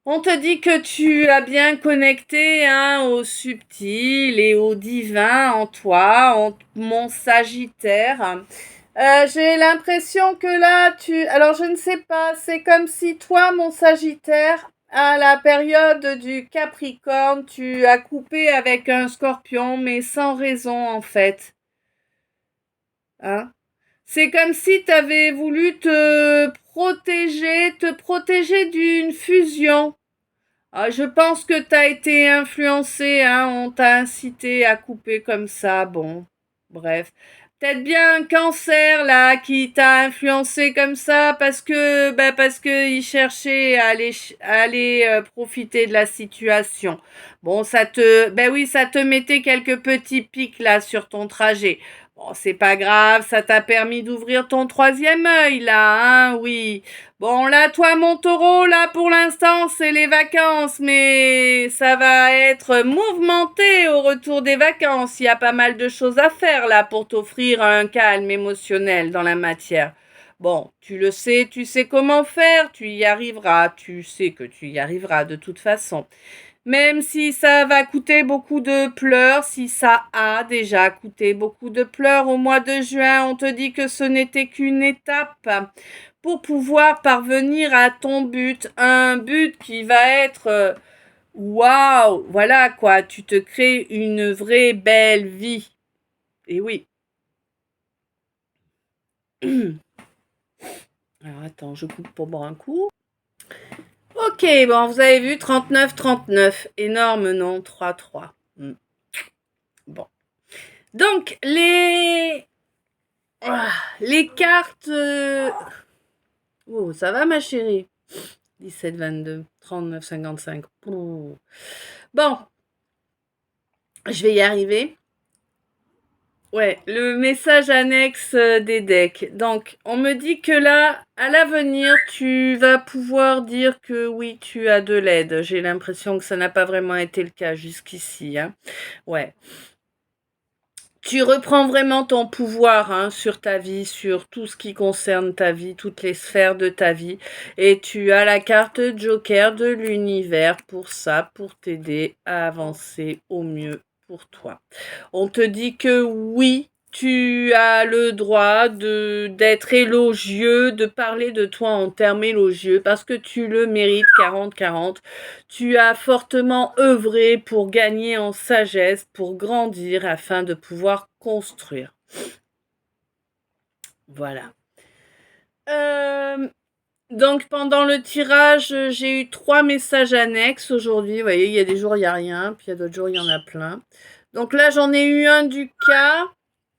[SPEAKER 1] On te dit que tu as bien connecté hein, au subtil et au divin en toi, mon Sagittaire. J'ai l'impression que là, alors je ne sais pas, c'est comme si toi, mon Sagittaire, à la période du Capricorne, tu as coupé avec un Scorpion, mais sans raison en fait. Hein? C'est comme si tu avais voulu te protéger d'une fusion. Ah, je pense que tu as été influencé, hein, on t'a incité à couper comme ça, bon, bref. Peut-être bien un cancer, là, qui t'a influencé comme ça parce que il cherchait à aller profiter de la situation. Bon, ben oui, ça te mettait quelques petits pics, là, sur ton trajet. Bon, c'est pas grave, ça t'a permis d'ouvrir ton troisième œil, là, hein, oui. Bon, là, toi, mon taureau, là, pour l'instant, c'est les vacances, mais ça va être mouvementé au retour des vacances. Il y a pas mal de choses à faire, là, pour t'offrir un calme émotionnel dans la matière. Bon, tu le sais comment faire, tu y arriveras, tu sais que tu y arriveras de toute façon. Même si ça va coûter beaucoup de pleurs, si ça a déjà coûté beaucoup de pleurs au mois de juin, on te dit que ce n'était qu'une étape pour pouvoir parvenir à ton but. Un but qui va être waouh, voilà quoi, tu te crées une vraie belle vie. Et oui. Alors attends, je coupe pour boire un coup. Ok, bon, vous avez vu, 39. Énorme, non? 3. Bon. Donc, les cartes... Oh, ça va, ma chérie? 17, 22, 39, 55. Oh. Bon, je vais y arriver. Ouais, le message annexe des decks. Donc, on me dit que là, à l'avenir, tu vas pouvoir dire que oui, tu as de l'aide. J'ai l'impression que ça n'a pas vraiment été le cas jusqu'ici. Hein. Ouais. Tu reprends vraiment ton pouvoir sur ta vie, sur tout ce qui concerne ta vie, toutes les sphères de ta vie. Et tu as la carte Joker de l'univers pour ça, pour t'aider à avancer au mieux pour toi. On te dit que oui, tu as le droit d'être élogieux, de parler de toi en termes élogieux parce que tu le mérites 40-40. Tu as fortement œuvré pour gagner en sagesse, pour grandir afin de pouvoir construire. Voilà. Donc pendant le tirage, j'ai eu 3 messages annexes aujourd'hui. Vous voyez, il y a des jours, il n'y a rien, puis il y a d'autres jours, il y en a plein. Donc là, j'en ai eu un du cas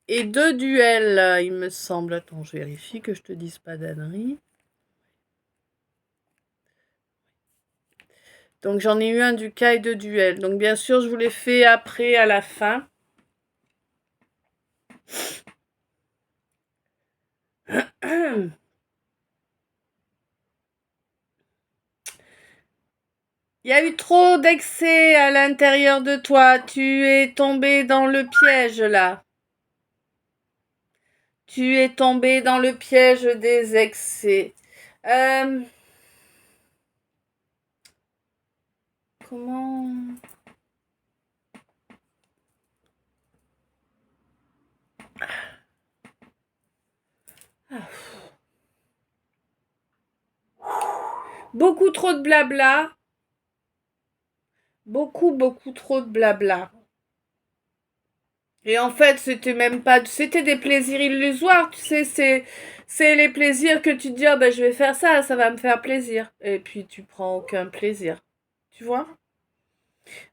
[SPEAKER 1] et 2 duels, il me semble. Attends, je vérifie que je te dise pas d'âneries. Donc j'en ai eu un du cas et 2 duels. Donc bien sûr, je vous les fais après, à la fin. Il y a eu trop d'excès à l'intérieur de toi. Tu es tombé dans le piège là. Tu es tombé dans le piège des excès. Comment... Beaucoup trop de blabla. Beaucoup trop de blabla. Et en fait, c'était même pas... C'était des plaisirs illusoires, tu sais, c'est les plaisirs que tu te dis, oh, ben, je vais faire ça, ça va me faire plaisir. Et puis, tu prends aucun plaisir. Tu vois ?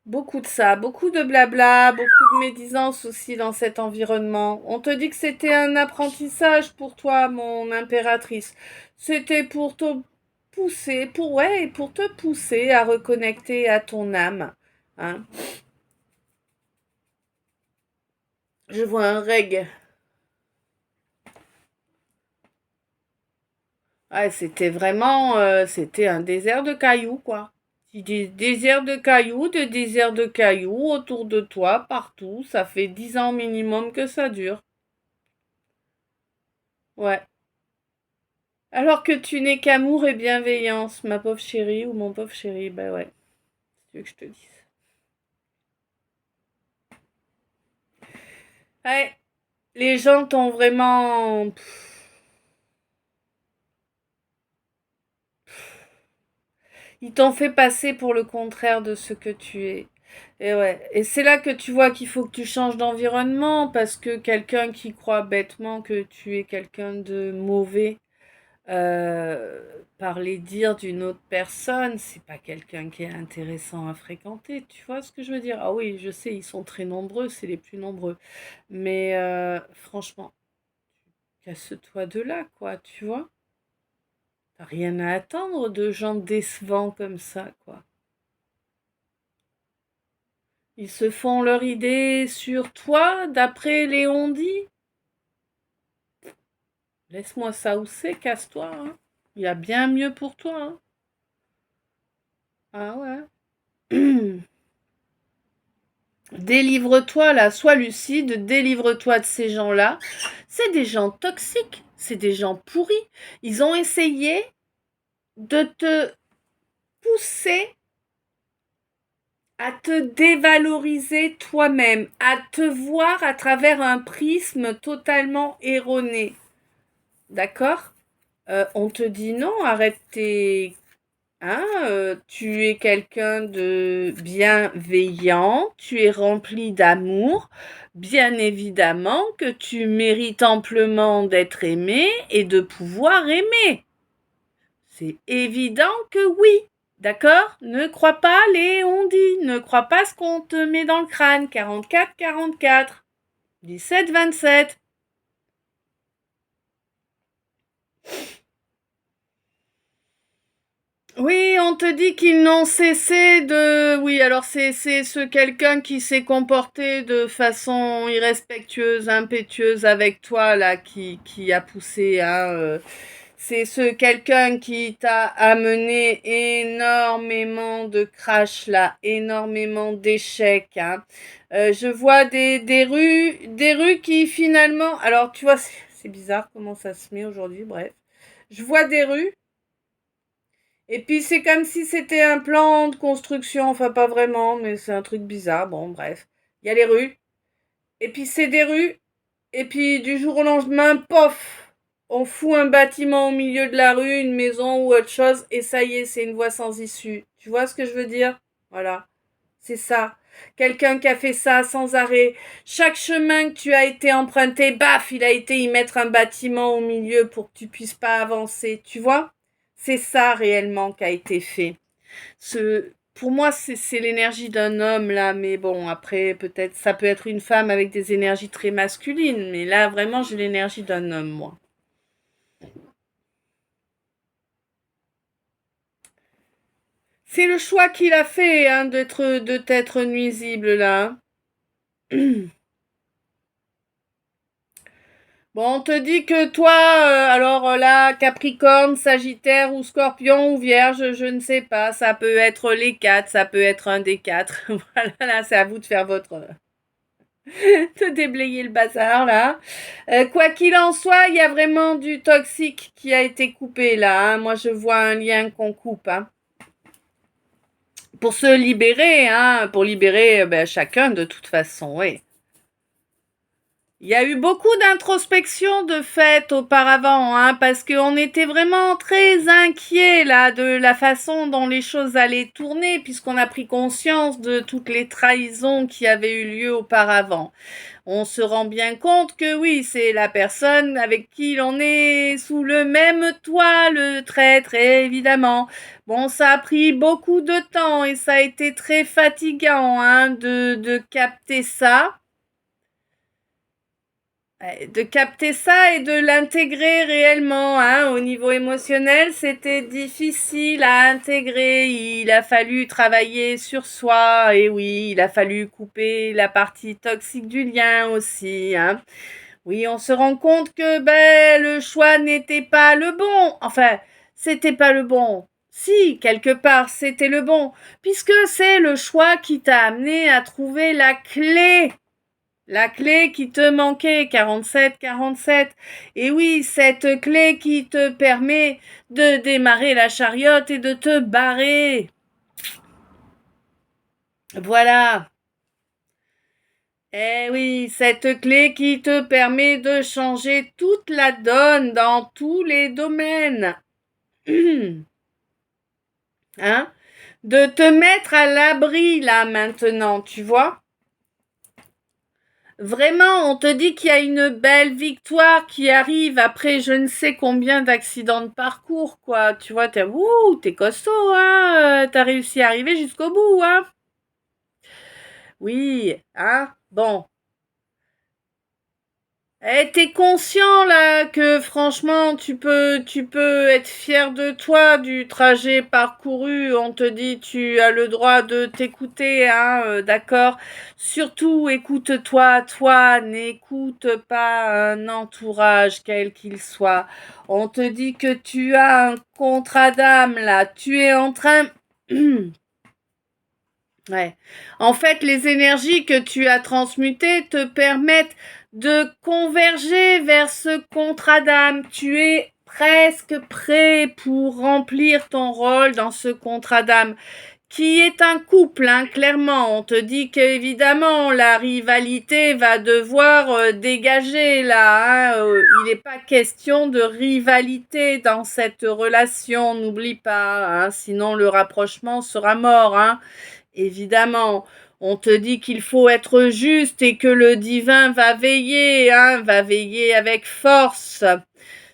[SPEAKER 1] Beaucoup de ça, beaucoup de blabla, beaucoup de médisance aussi dans cet environnement. On te dit que c'était un apprentissage pour toi, mon impératrice. C'était pour te pousser, pour te pousser à reconnecter à ton âme. Hein. Je vois un reg. Ouais, c'était vraiment, c'était un désert de cailloux, quoi. Des déserts de cailloux autour de toi, partout. Ça fait 10 ans minimum que ça dure. Ouais. Alors que tu n'es qu'amour et bienveillance, ma pauvre chérie ou mon pauvre chéri, bah ouais. Tu veux que je te dise. Ouais. Les gens t'ont vraiment... Ils t'ont fait passer pour le contraire de ce que tu es. Et ouais. Et c'est là que tu vois qu'il faut que tu changes d'environnement parce que quelqu'un qui croit bêtement que tu es quelqu'un de mauvais par les dires d'une autre personne, c'est pas quelqu'un qui est intéressant à fréquenter. Tu vois ce que je veux dire? Ah oui, je sais, ils sont très nombreux, c'est les plus nombreux. Mais franchement, casse-toi de là, quoi, tu vois? T'as rien à attendre de gens décevants comme ça, quoi. Ils se font leur idée sur toi, d'après les on-dit. Laisse-moi ça où c'est, casse-toi. Hein. Il y a bien mieux pour toi. Hein. Ah ouais. Délivre-toi là, sois lucide, délivre-toi de ces gens-là. C'est des gens toxiques, c'est des gens pourris. Ils ont essayé de te pousser à te dévaloriser toi-même, à te voir à travers un prisme totalement erroné. D'accord? On te dit non, arrête tes... Hein, tu es quelqu'un de bienveillant, tu es rempli d'amour. Bien évidemment que tu mérites amplement d'être aimé et de pouvoir aimer. C'est évident que oui. D'accord? Ne crois pas les on-dit, ne crois pas ce qu'on te met dans le crâne. 44, 44, 17, 27. Oui, on te dit qu'ils n'ont cessé de... Oui, alors c'est ce quelqu'un qui s'est comporté de façon irrespectueuse, impétueuse avec toi, là, qui a poussé, hein, c'est ce quelqu'un qui t'a amené énormément de crash, là, énormément d'échecs, hein. Je vois des rues qui finalement... Alors, tu vois, c'est bizarre comment ça se met aujourd'hui, bref. Je vois des rues et puis c'est comme si c'était un plan de construction, enfin pas vraiment, mais c'est un truc bizarre, bon bref. Il y a les rues, et puis c'est des rues, et puis du jour au lendemain, pof, on fout un bâtiment au milieu de la rue, une maison ou autre chose, et ça y est, c'est une voie sans issue. Tu vois ce que je veux dire? Voilà, c'est ça. Quelqu'un qui a fait ça sans arrêt. Chaque chemin que tu as été emprunté, baf, il a été y mettre un bâtiment au milieu pour que tu puisses pas avancer. Tu vois? C'est ça réellement qui a été fait. Pour moi, c'est l'énergie d'un homme là, mais bon, après, peut-être, ça peut être une femme avec des énergies très masculines, mais là, vraiment, j'ai l'énergie d'un homme, moi. C'est le choix qu'il a fait, hein, de t'être nuisible là. Bon, on te dit que toi, alors là, Capricorne, Sagittaire ou Scorpion ou Vierge, je ne sais pas, ça peut être les quatre, ça peut être un des quatre. Voilà, là, c'est à vous de faire de déblayer le bazar là. Quoi qu'il en soit, il y a vraiment du toxique qui a été coupé là, hein. Moi, je vois un lien qu'on coupe, hein. Pour se libérer, hein, pour libérer chacun de toute façon, oui. Il y a eu beaucoup d'introspection de fait auparavant, hein, parce qu'on était vraiment très inquiets là de la façon dont les choses allaient tourner, puisqu'on a pris conscience de toutes les trahisons qui avaient eu lieu auparavant. On se rend bien compte que oui, c'est la personne avec qui l'on est sous le même toit, le traître, évidemment. Bon, ça a pris beaucoup de temps et ça a été très fatigant, hein, de capter ça. De capter ça et de l'intégrer réellement, hein. Au niveau émotionnel, c'était difficile à intégrer. Il a fallu travailler sur soi. Et oui, il a fallu couper la partie toxique du lien aussi, hein. Oui, on se rend compte que le choix n'était pas le bon. Enfin, c'était pas le bon. Si, quelque part, c'était le bon, puisque c'est le choix qui t'a amené à trouver la clé qui te manquait, 47, 47. Et oui, cette clé qui te permet de démarrer la chariote et de te barrer. Voilà. Eh oui, cette clé qui te permet de changer toute la donne dans tous les domaines. Hein? De te mettre à l'abri là maintenant, tu vois? Vraiment, on te dit qu'il y a une belle victoire qui arrive après je ne sais combien d'accidents de parcours, quoi. Tu vois, t'es costaud, hein. T'as réussi à arriver jusqu'au bout, hein. Oui, hein. Bon. Eh, t'es conscient là que franchement tu peux être fier de toi du trajet parcouru. On te dit tu as le droit de t'écouter, hein, d'accord. Surtout écoute-toi, toi, n'écoute pas un entourage quel qu'il soit. On te dit que tu as un contrat d'âme là, tu es en train Ouais. En fait, les énergies que tu as transmutées te permettent de converger vers ce contrat d'âme. Tu es presque prêt pour remplir ton rôle dans ce contrat d'âme qui est un couple, hein, clairement. On te dit qu'évidemment, la rivalité va devoir dégager là. Hein, il n'est pas question de rivalité dans cette relation, n'oublie pas. Hein, sinon, le rapprochement sera mort. Hein, évidemment. On te dit qu'il faut être juste et que le divin va veiller, hein, va veiller avec force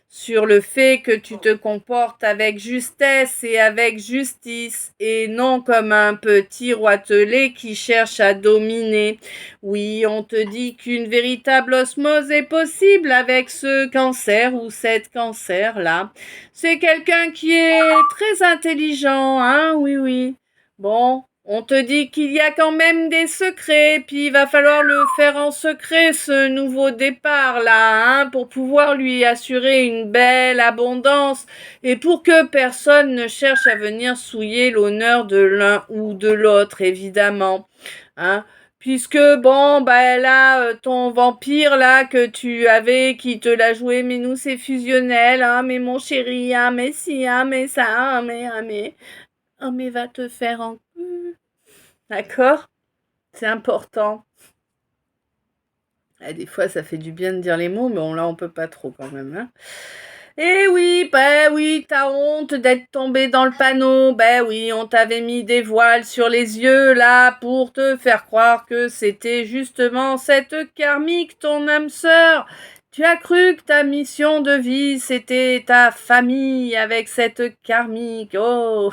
[SPEAKER 1] sur le fait que tu te comportes avec justesse et avec justice et non comme un petit roitelet qui cherche à dominer. Oui, on te dit qu'une véritable osmose est possible avec ce cancer ou cette cancer-là. C'est quelqu'un qui est très intelligent, hein, oui, oui. Bon, on te dit qu'il y a quand même des secrets, puis il va falloir le faire en secret, ce nouveau départ-là, hein, pour pouvoir lui assurer une belle abondance et pour que personne ne cherche à venir souiller l'honneur de l'un ou de l'autre, évidemment. Hein. Puisque, bon, bah là, ton vampire, là, que tu avais, qui te l'a joué, mais nous, c'est fusionnel, hein, mais mon chéri, hein, mais si, hein, mais ça, hein, mais... Oh, mais va te faire en... D'accord? C'est important. Et des fois, ça fait du bien de dire les mots, mais là, on peut pas trop quand même. Hein. Eh oui, ben oui, t'as honte d'être tombé dans le panneau. Ben oui, on t'avait mis des voiles sur les yeux, là, pour te faire croire que c'était justement cette karmique, ton âme sœur. Tu as cru que ta mission de vie, c'était ta famille avec cette karmique. Oh!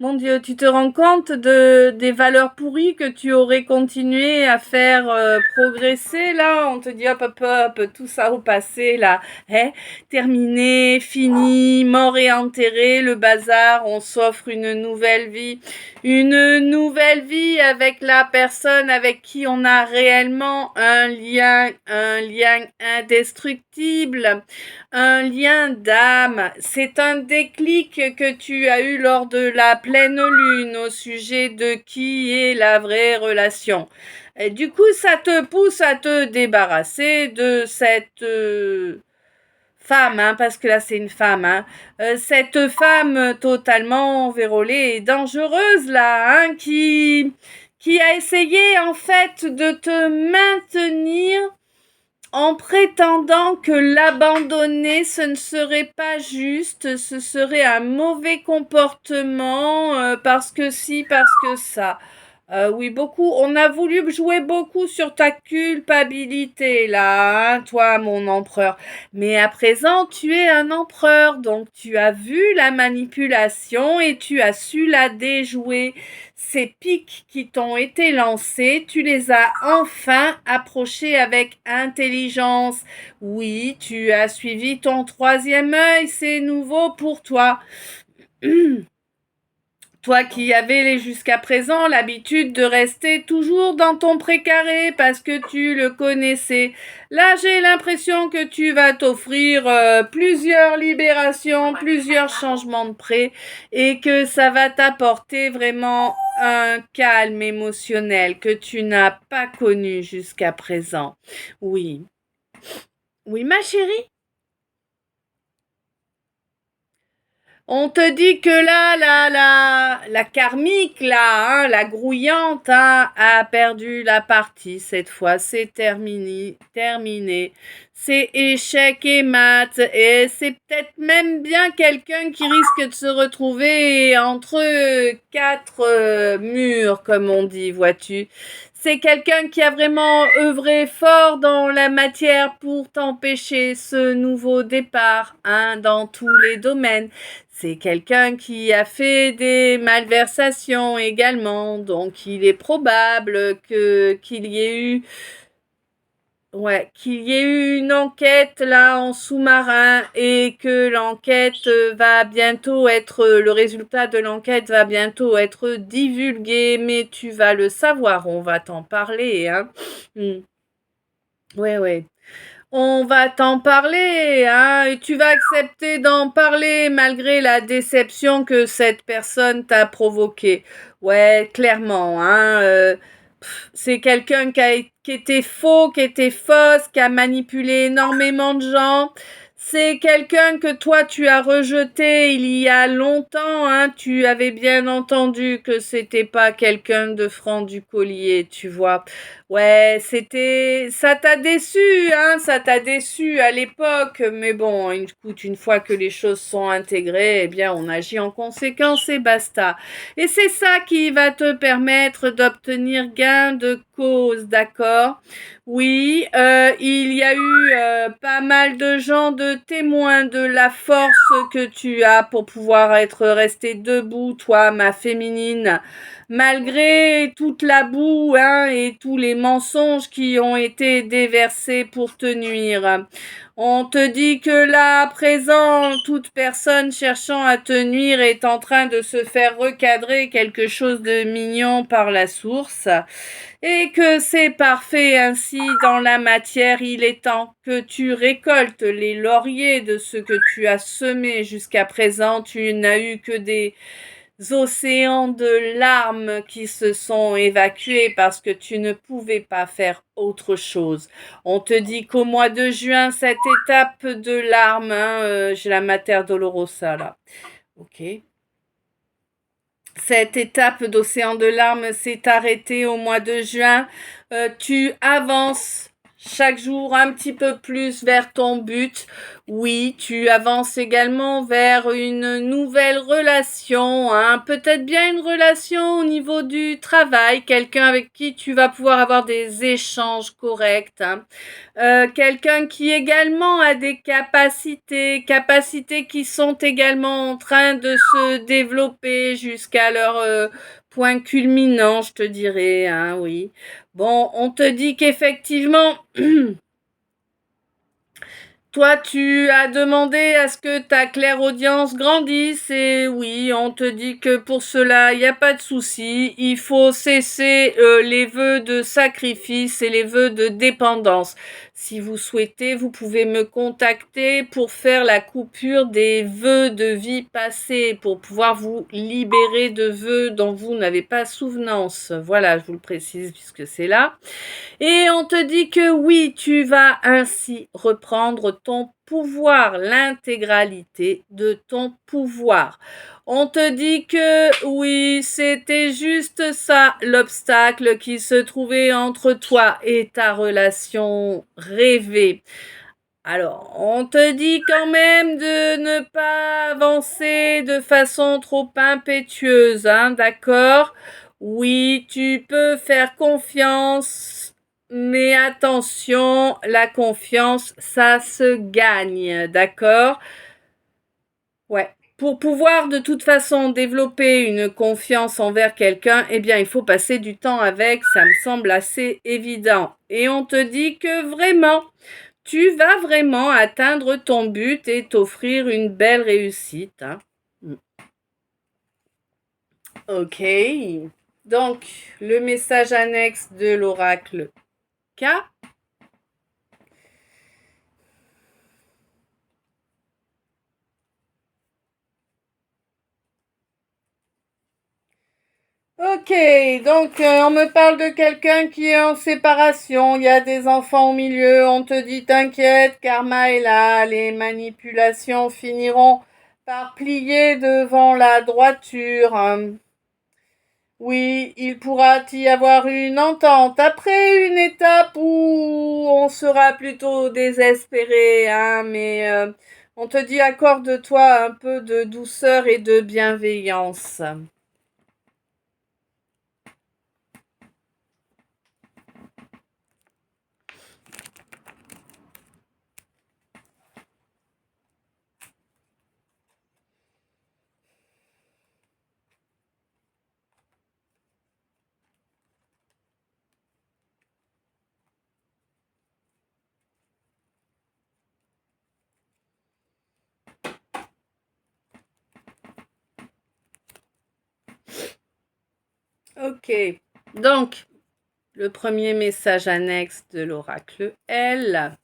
[SPEAKER 1] Mon Dieu, tu te rends compte des valeurs pourries que tu aurais continué à faire progresser là? On te dit hop hop hop, tout ça au passé là, hein? Terminé, fini, mort et enterré, le bazar, on s'offre une nouvelle vie. Une nouvelle vie avec la personne avec qui on a réellement un lien indestructible. Un lien d'âme, c'est un déclic que tu as eu lors de la pleine lune au sujet de qui est la vraie relation. Et du coup, ça te pousse à te débarrasser de cette femme, hein, parce que là c'est une femme, hein, cette femme totalement vérolée et dangereuse là, hein, qui a essayé en fait de te maintenir en prétendant que l'abandonner, ce ne serait pas juste, ce serait un mauvais comportement, parce que si, parce que ça. Oui, beaucoup. On a voulu jouer beaucoup sur ta culpabilité, là, hein, toi, mon empereur. Mais à présent, tu es un empereur, donc tu as vu la manipulation et tu as su la déjouer. Ces pics qui t'ont été lancés, tu les as enfin approchés avec intelligence. Oui, tu as suivi ton troisième œil, c'est nouveau pour toi. Toi qui avais jusqu'à présent l'habitude de rester toujours dans ton précaré parce que tu le connaissais. Là, j'ai l'impression que tu vas t'offrir plusieurs libérations, plusieurs changements de pré et que ça va t'apporter vraiment un calme émotionnel que tu n'as pas connu jusqu'à présent. Oui. Oui, ma chérie? On te dit que là, la karmique, là, hein, la grouillante, hein, a perdu la partie cette fois. C'est terminé, terminé. C'est échec et mat. Et c'est peut-être même bien quelqu'un qui risque de se retrouver entre quatre murs, comme on dit, vois-tu. C'est quelqu'un qui a vraiment œuvré fort dans la matière pour t'empêcher ce nouveau départ, hein, dans tous les domaines. C'est quelqu'un qui a fait des malversations également, donc il est probable qu'il y ait eu une enquête là en sous-marin et que l'enquête va bientôt être le résultat de l'enquête va bientôt être divulgué, mais tu vas le savoir, on va t'en parler, hein. Ouais. On va t'en parler, hein, et tu vas accepter d'en parler malgré la déception que cette personne t'a provoquée. Ouais, clairement, hein, c'est quelqu'un qui était faux, qui était fausse, qui a manipulé énormément de gens. C'est quelqu'un que toi tu as rejeté il y a longtemps, hein. Tu avais bien entendu que c'était pas quelqu'un de franc du collier, tu vois. Ouais, ça t'a déçu, hein, ça t'a déçu à l'époque, mais bon, écoute, une fois que les choses sont intégrées, eh bien, on agit en conséquence et basta. Et c'est ça qui va te permettre d'obtenir gain de cause, d'accord? Oui, il y a eu pas mal de gens de témoins de la force que tu as pour pouvoir être resté debout, toi, ma féminine, malgré toute la boue, hein, et tous les mensonges qui ont été déversés pour te nuire. On te dit que là, à présent, toute personne cherchant à te nuire est en train de se faire recadrer quelque chose de mignon par la source et que c'est parfait ainsi dans la matière. Il est temps que tu récoltes les lauriers de ce que tu as semé jusqu'à présent. Tu n'as eu que des océans de larmes qui se sont évacués parce que tu ne pouvais pas faire autre chose. On te dit qu'au mois de juin, cette étape de larmes, hein, j'ai la Mater Dolorosa là. Ok. Cette étape d'océan de larmes s'est arrêtée au mois de juin. Tu avances chaque jour un petit peu plus vers ton but. Oui, tu avances également vers une nouvelle relation, hein. Peut-être bien une relation au niveau du travail, quelqu'un avec qui tu vas pouvoir avoir des échanges corrects, hein. Quelqu'un qui également a des capacités qui sont également en train de se développer jusqu'à leur point culminant, je te dirais, hein, oui. Bon, on te dit qu'effectivement, toi, tu as demandé à ce que ta clairaudience grandisse et oui, on te dit que pour cela, il n'y a pas de souci. Il faut cesser les vœux de sacrifice et les vœux de dépendance. Si vous souhaitez, vous pouvez me contacter pour faire la coupure des vœux de vie passée, pour pouvoir vous libérer de vœux dont vous n'avez pas souvenance. Voilà, je vous le précise puisque c'est là. Et on te dit que oui, tu vas ainsi reprendre ton pouvoir, l'intégralité de ton pouvoir. On te dit que oui, c'était juste ça, l'obstacle qui se trouvait entre toi et ta relation rêvée. Alors, on te dit quand même de ne pas avancer de façon trop impétueuse, hein, d'accord? Oui, tu peux faire confiance, mais attention, la confiance, ça se gagne, d'accord? Ouais. Pour pouvoir de toute façon développer une confiance envers quelqu'un, eh bien, il faut passer du temps avec, ça me semble assez évident. Et on te dit que vraiment, tu vas vraiment atteindre ton but et t'offrir une belle réussite, hein. Ok. Donc, le message annexe de l'oracle K. Ok, donc on me parle de quelqu'un qui est en séparation, il y a des enfants au milieu, on te dit t'inquiète, karma est là, les manipulations finiront par plier devant la droiture. Oui, il pourra y avoir une entente après une étape où on sera plutôt désespéré, hein, mais on te dit accorde-toi un peu de douceur et de bienveillance. Ok, donc le premier message annexe de l'oracle L.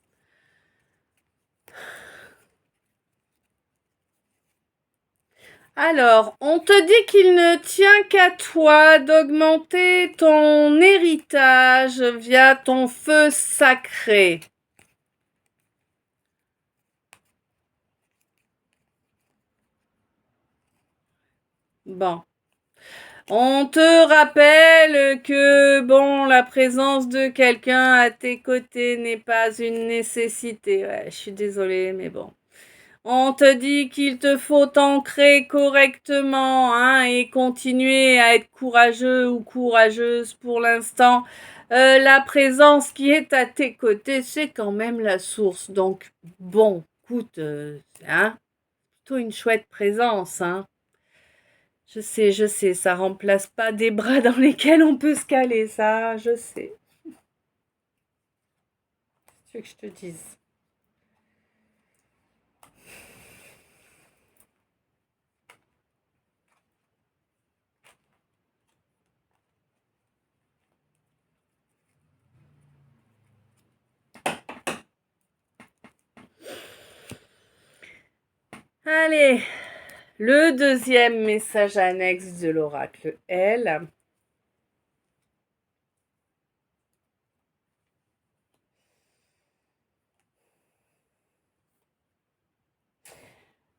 [SPEAKER 1] Alors, on te dit qu'il ne tient qu'à toi d'augmenter ton héritage via ton feu sacré. Bon. On te rappelle que, bon, la présence de quelqu'un à tes côtés n'est pas une nécessité. Ouais, je suis désolée, mais bon. On te dit qu'il te faut t'ancrer correctement, hein, et continuer à être courageux ou courageuse pour l'instant. La présence qui est à tes côtés, c'est quand même la source. Donc, bon, écoute, hein, plutôt une chouette présence, hein. Je sais, ça remplace pas des bras dans lesquels on peut se caler, ça, je sais. Tu veux que je te dise? Allez, le deuxième message annexe de l'oracle L.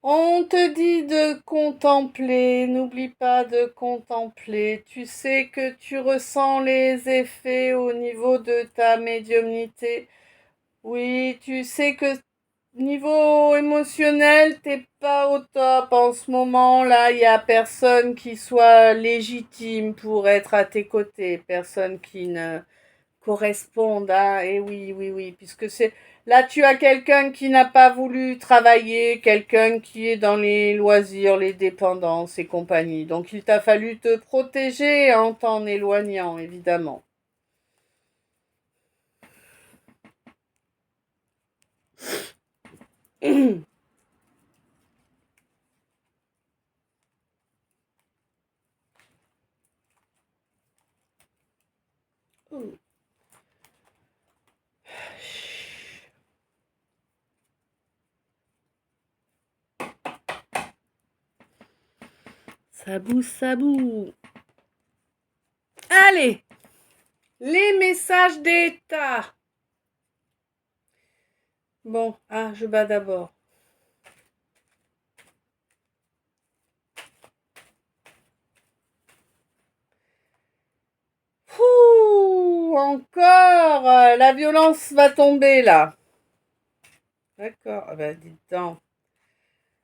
[SPEAKER 1] On te dit de contempler, n'oublie pas de contempler. Tu sais que tu ressens les effets au niveau de ta médiumnité. Oui, tu sais que niveau émotionnel, t'es pas au top en ce moment. Là, il y a personne qui soit légitime pour être à tes côtés, personne qui ne corresponde à... Et oui, oui, oui, puisque c'est... Là, tu as quelqu'un qui n'a pas voulu travailler, quelqu'un qui est dans les loisirs, les dépendances et compagnie. Donc, il t'a fallu te protéger en t'en éloignant, évidemment. Sabou, sabou. Allez, les messages d'état. Bon, je bats d'abord. Ouh, encore, la violence va tomber là. D'accord, dites donc.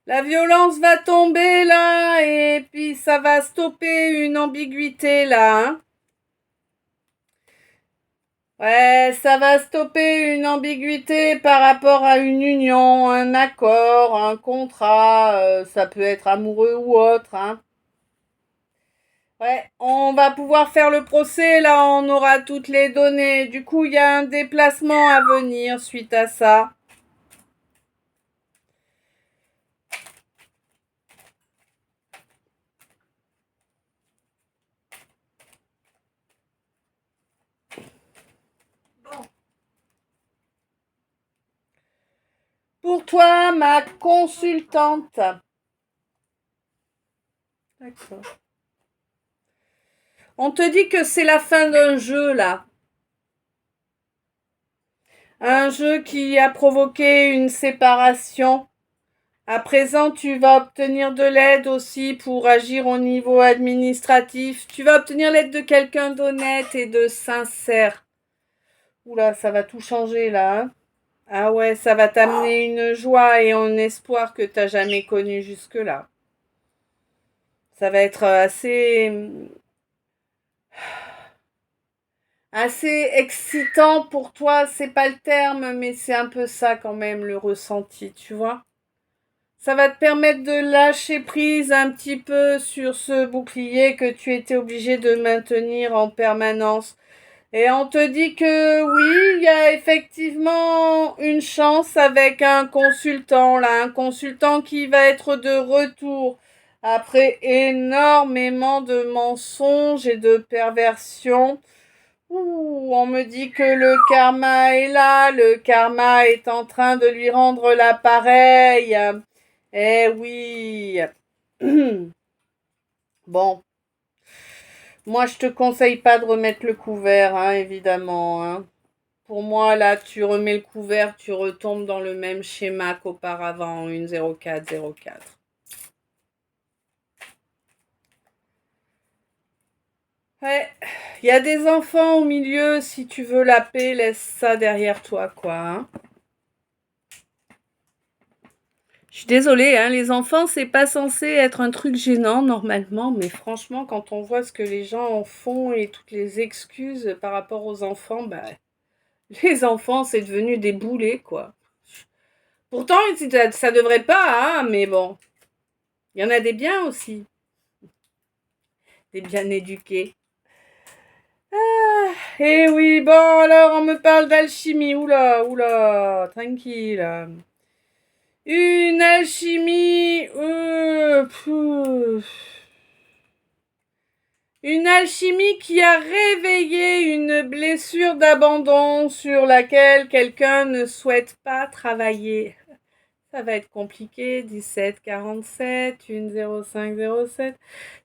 [SPEAKER 1] La violence va tomber là et puis ça va stopper une ambiguïté là, hein. Ouais, ça va stopper une ambiguïté par rapport à une union, un accord, un contrat, ça peut être amoureux ou autre, hein. Ouais, on va pouvoir faire le procès, là on aura toutes les données. Du coup, il y a un déplacement à venir suite à ça. Bon. Pour toi, ma consultante. D'accord. On te dit que c'est la fin d'un jeu, là. Un jeu qui a provoqué une séparation. À présent, tu vas obtenir de l'aide aussi pour agir au niveau administratif. Tu vas obtenir l'aide de quelqu'un d'honnête et de sincère. Oula, ça va tout changer, là, hein. Ah ouais, ça va t'amener une joie et un espoir que t'as jamais connu jusque-là. Ça va être assez excitant pour toi, c'est pas le terme, mais c'est un peu ça quand même le ressenti, tu vois. Ça va te permettre de lâcher prise un petit peu sur ce bouclier que tu étais obligé de maintenir en permanence. Et on te dit que oui, il y a effectivement une chance avec un consultant là, un consultant qui va être de retour après énormément de mensonges et de perversions. Ouh, on me dit que le karma est là, le karma est en train de lui rendre l'appareil. Eh oui. Bon, moi je te conseille pas de remettre le couvert, hein, évidemment, hein. Pour moi, là, tu remets le couvert, tu retombes dans le même schéma qu'auparavant, une 0404. Ouais, il y a des enfants au milieu, si tu veux la paix, laisse ça derrière toi, quoi. Hein. Je suis désolée, hein, les enfants, c'est pas censé être un truc gênant normalement, mais franchement, quand on voit ce que les gens en font et toutes les excuses par rapport aux enfants, bah, les enfants, c'est devenu des boulets, quoi. Pourtant, ça devrait pas, hein, mais bon, il y en a des biens aussi, des bien éduqués. Ah, eh oui, bon, alors on me parle d'alchimie, oula, oula, tranquille. Une alchimie, une alchimie qui a réveillé une blessure d'abandon sur laquelle quelqu'un ne souhaite pas travailler. Ça va être compliqué, 1747, 10507.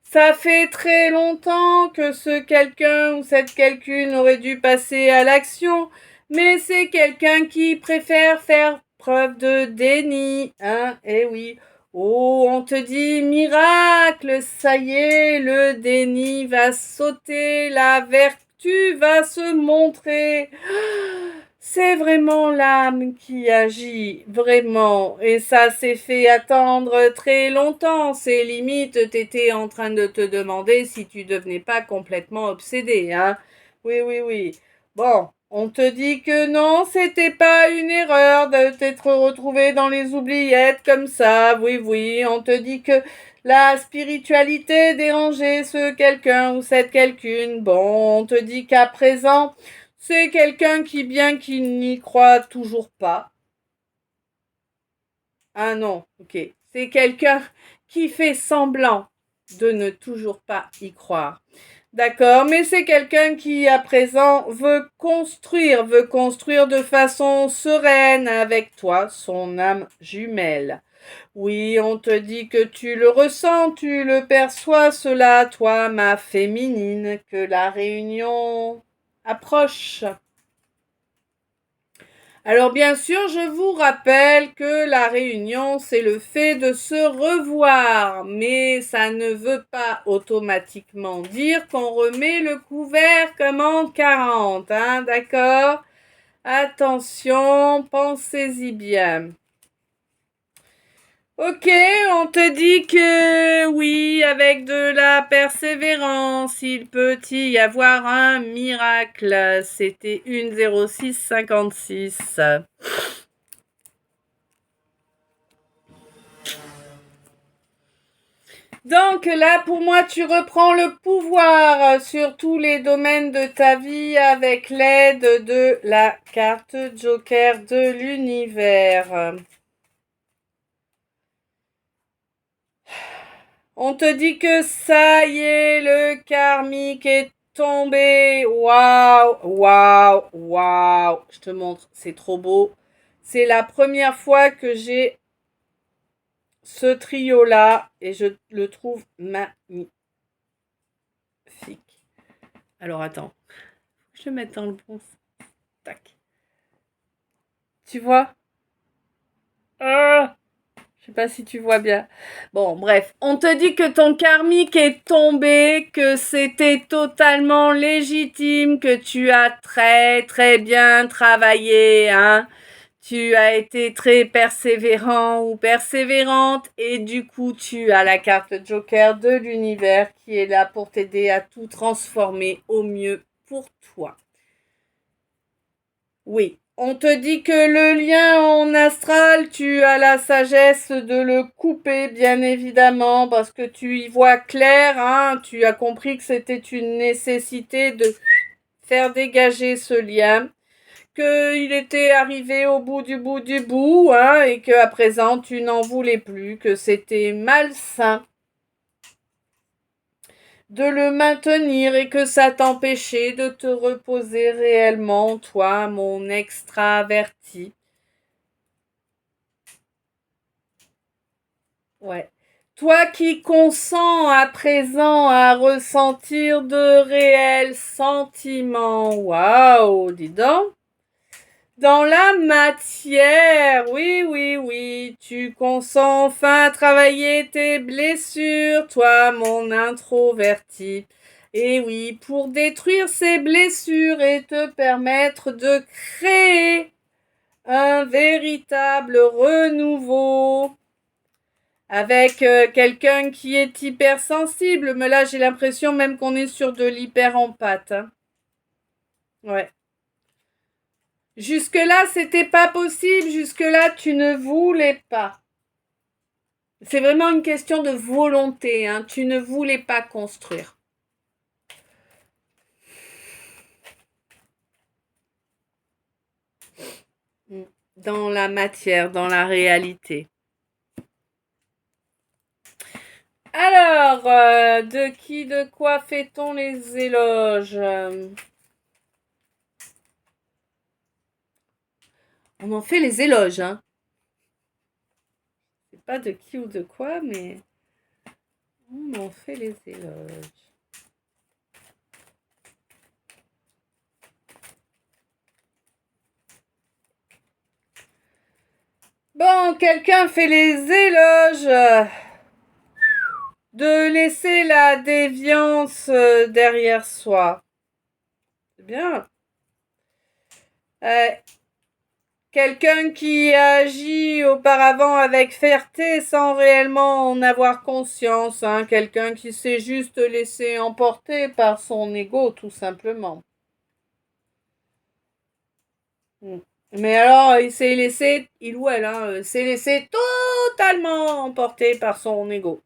[SPEAKER 1] Ça fait très longtemps que ce quelqu'un ou cette quelqu'une aurait dû passer à l'action, mais c'est quelqu'un qui préfère faire preuve de déni, hein, eh oui. Oh, on te dit miracle, ça y est, le déni va sauter, la vertu va se montrer. C'est vraiment l'âme qui agit, vraiment. Et ça s'est fait attendre très longtemps. C'est limite, t'étais en train de te demander si tu devenais pas complètement obsédé, hein. Oui, oui, oui. Bon, on te dit que non, c'était pas une erreur de t'être retrouvé dans les oubliettes comme ça. Oui, oui, on te dit que la spiritualité dérangeait ce quelqu'un ou cette quelqu'une. Bon, on te dit qu'à présent, c'est quelqu'un qui, bien qu'il n'y croit toujours pas. Ah non, ok. C'est quelqu'un qui fait semblant de ne toujours pas y croire. D'accord, mais c'est quelqu'un qui, à présent, veut construire de façon sereine avec toi, son âme jumelle. Oui, on te dit que tu le ressens, tu le perçois, cela, toi, ma féminine, que la réunion approche. Alors bien sûr, je vous rappelle que la réunion, c'est le fait de se revoir, mais ça ne veut pas automatiquement dire qu'on remet le couvert comme en 40, hein, d'accord? Attention, pensez-y bien. Ok, on te dit que oui, avec de la persévérance, il peut y avoir un miracle. C'était 10656. Donc là, pour moi, tu reprends le pouvoir sur tous les domaines de ta vie avec l'aide de la carte Joker de l'univers. On te dit que ça y est, le karmique est tombé. Waouh, waouh, waouh. Je te montre, c'est trop beau. C'est la première fois que j'ai ce trio-là et je le trouve magnifique. Alors attends, je vais mettre dans le bon. Tac. Tu vois? Je sais pas si tu vois bien. Bon, bref, on te dit que ton karmique est tombé, que c'était totalement légitime, que tu as très très bien travaillé, hein. Tu as été très persévérant ou persévérante et du coup tu as la carte Joker de l'univers qui est là pour t'aider à tout transformer au mieux pour toi. Oui. On te dit que le lien en astral, tu as la sagesse de le couper, bien évidemment, parce que tu y vois clair, hein, tu as compris que c'était une nécessité de faire dégager ce lien, qu'il était arrivé au bout du bout du bout, hein, et qu'à présent tu n'en voulais plus, que c'était malsain de le maintenir et que ça t'empêchait de te reposer réellement, toi, mon extraverti. Ouais. Toi qui consens à présent à ressentir de réels sentiments. Waouh, dis donc. Dans la matière, oui, oui, oui, tu consens enfin à travailler tes blessures, toi, mon introverti. Et oui, pour détruire ces blessures et te permettre de créer un véritable renouveau avec quelqu'un qui est hypersensible. Mais là, j'ai l'impression même qu'on est sur de l'hyper-empathe. Hein. Ouais. Jusque-là, c'était pas possible. Jusque-là, tu ne voulais pas. C'est vraiment une question de volonté. Hein. Tu ne voulais pas construire. Dans la matière, dans la réalité. Alors, de qui, de quoi fait-on les éloges? On en fait les éloges, hein. C'est pas de qui ou de quoi, mais on en fait les éloges. Bon, quelqu'un fait les éloges de laisser la déviance derrière soi. C'est bien. Quelqu'un qui agit auparavant avec fierté sans réellement en avoir conscience. Hein. Quelqu'un qui s'est juste laissé emporter par son ego, tout simplement. Mais alors, il ou elle, hein, s'est laissé totalement emporter par son ego.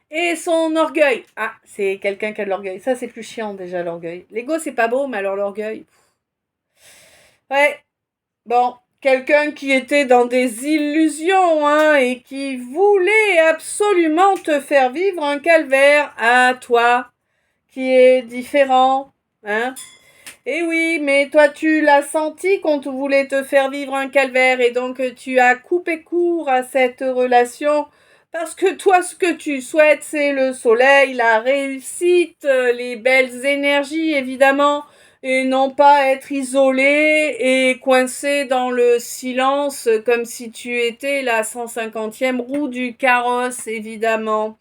[SPEAKER 1] Et son orgueil. Ah, c'est quelqu'un qui a de l'orgueil. Ça, c'est plus chiant déjà, l'orgueil. L'ego, c'est pas beau, mais alors l'orgueil. Ouais. Bon, quelqu'un qui était dans des illusions, hein, et qui voulait absolument te faire vivre un calvaire à toi, qui est différent, hein. Et oui, mais toi, tu l'as senti qu'on voulait te faire vivre un calvaire et donc tu as coupé court à cette relation parce que toi, ce que tu souhaites, c'est le soleil, la réussite, les belles énergies, évidemment, et non pas être isolé et coincé dans le silence comme si tu étais la 150e roue du carrosse, évidemment.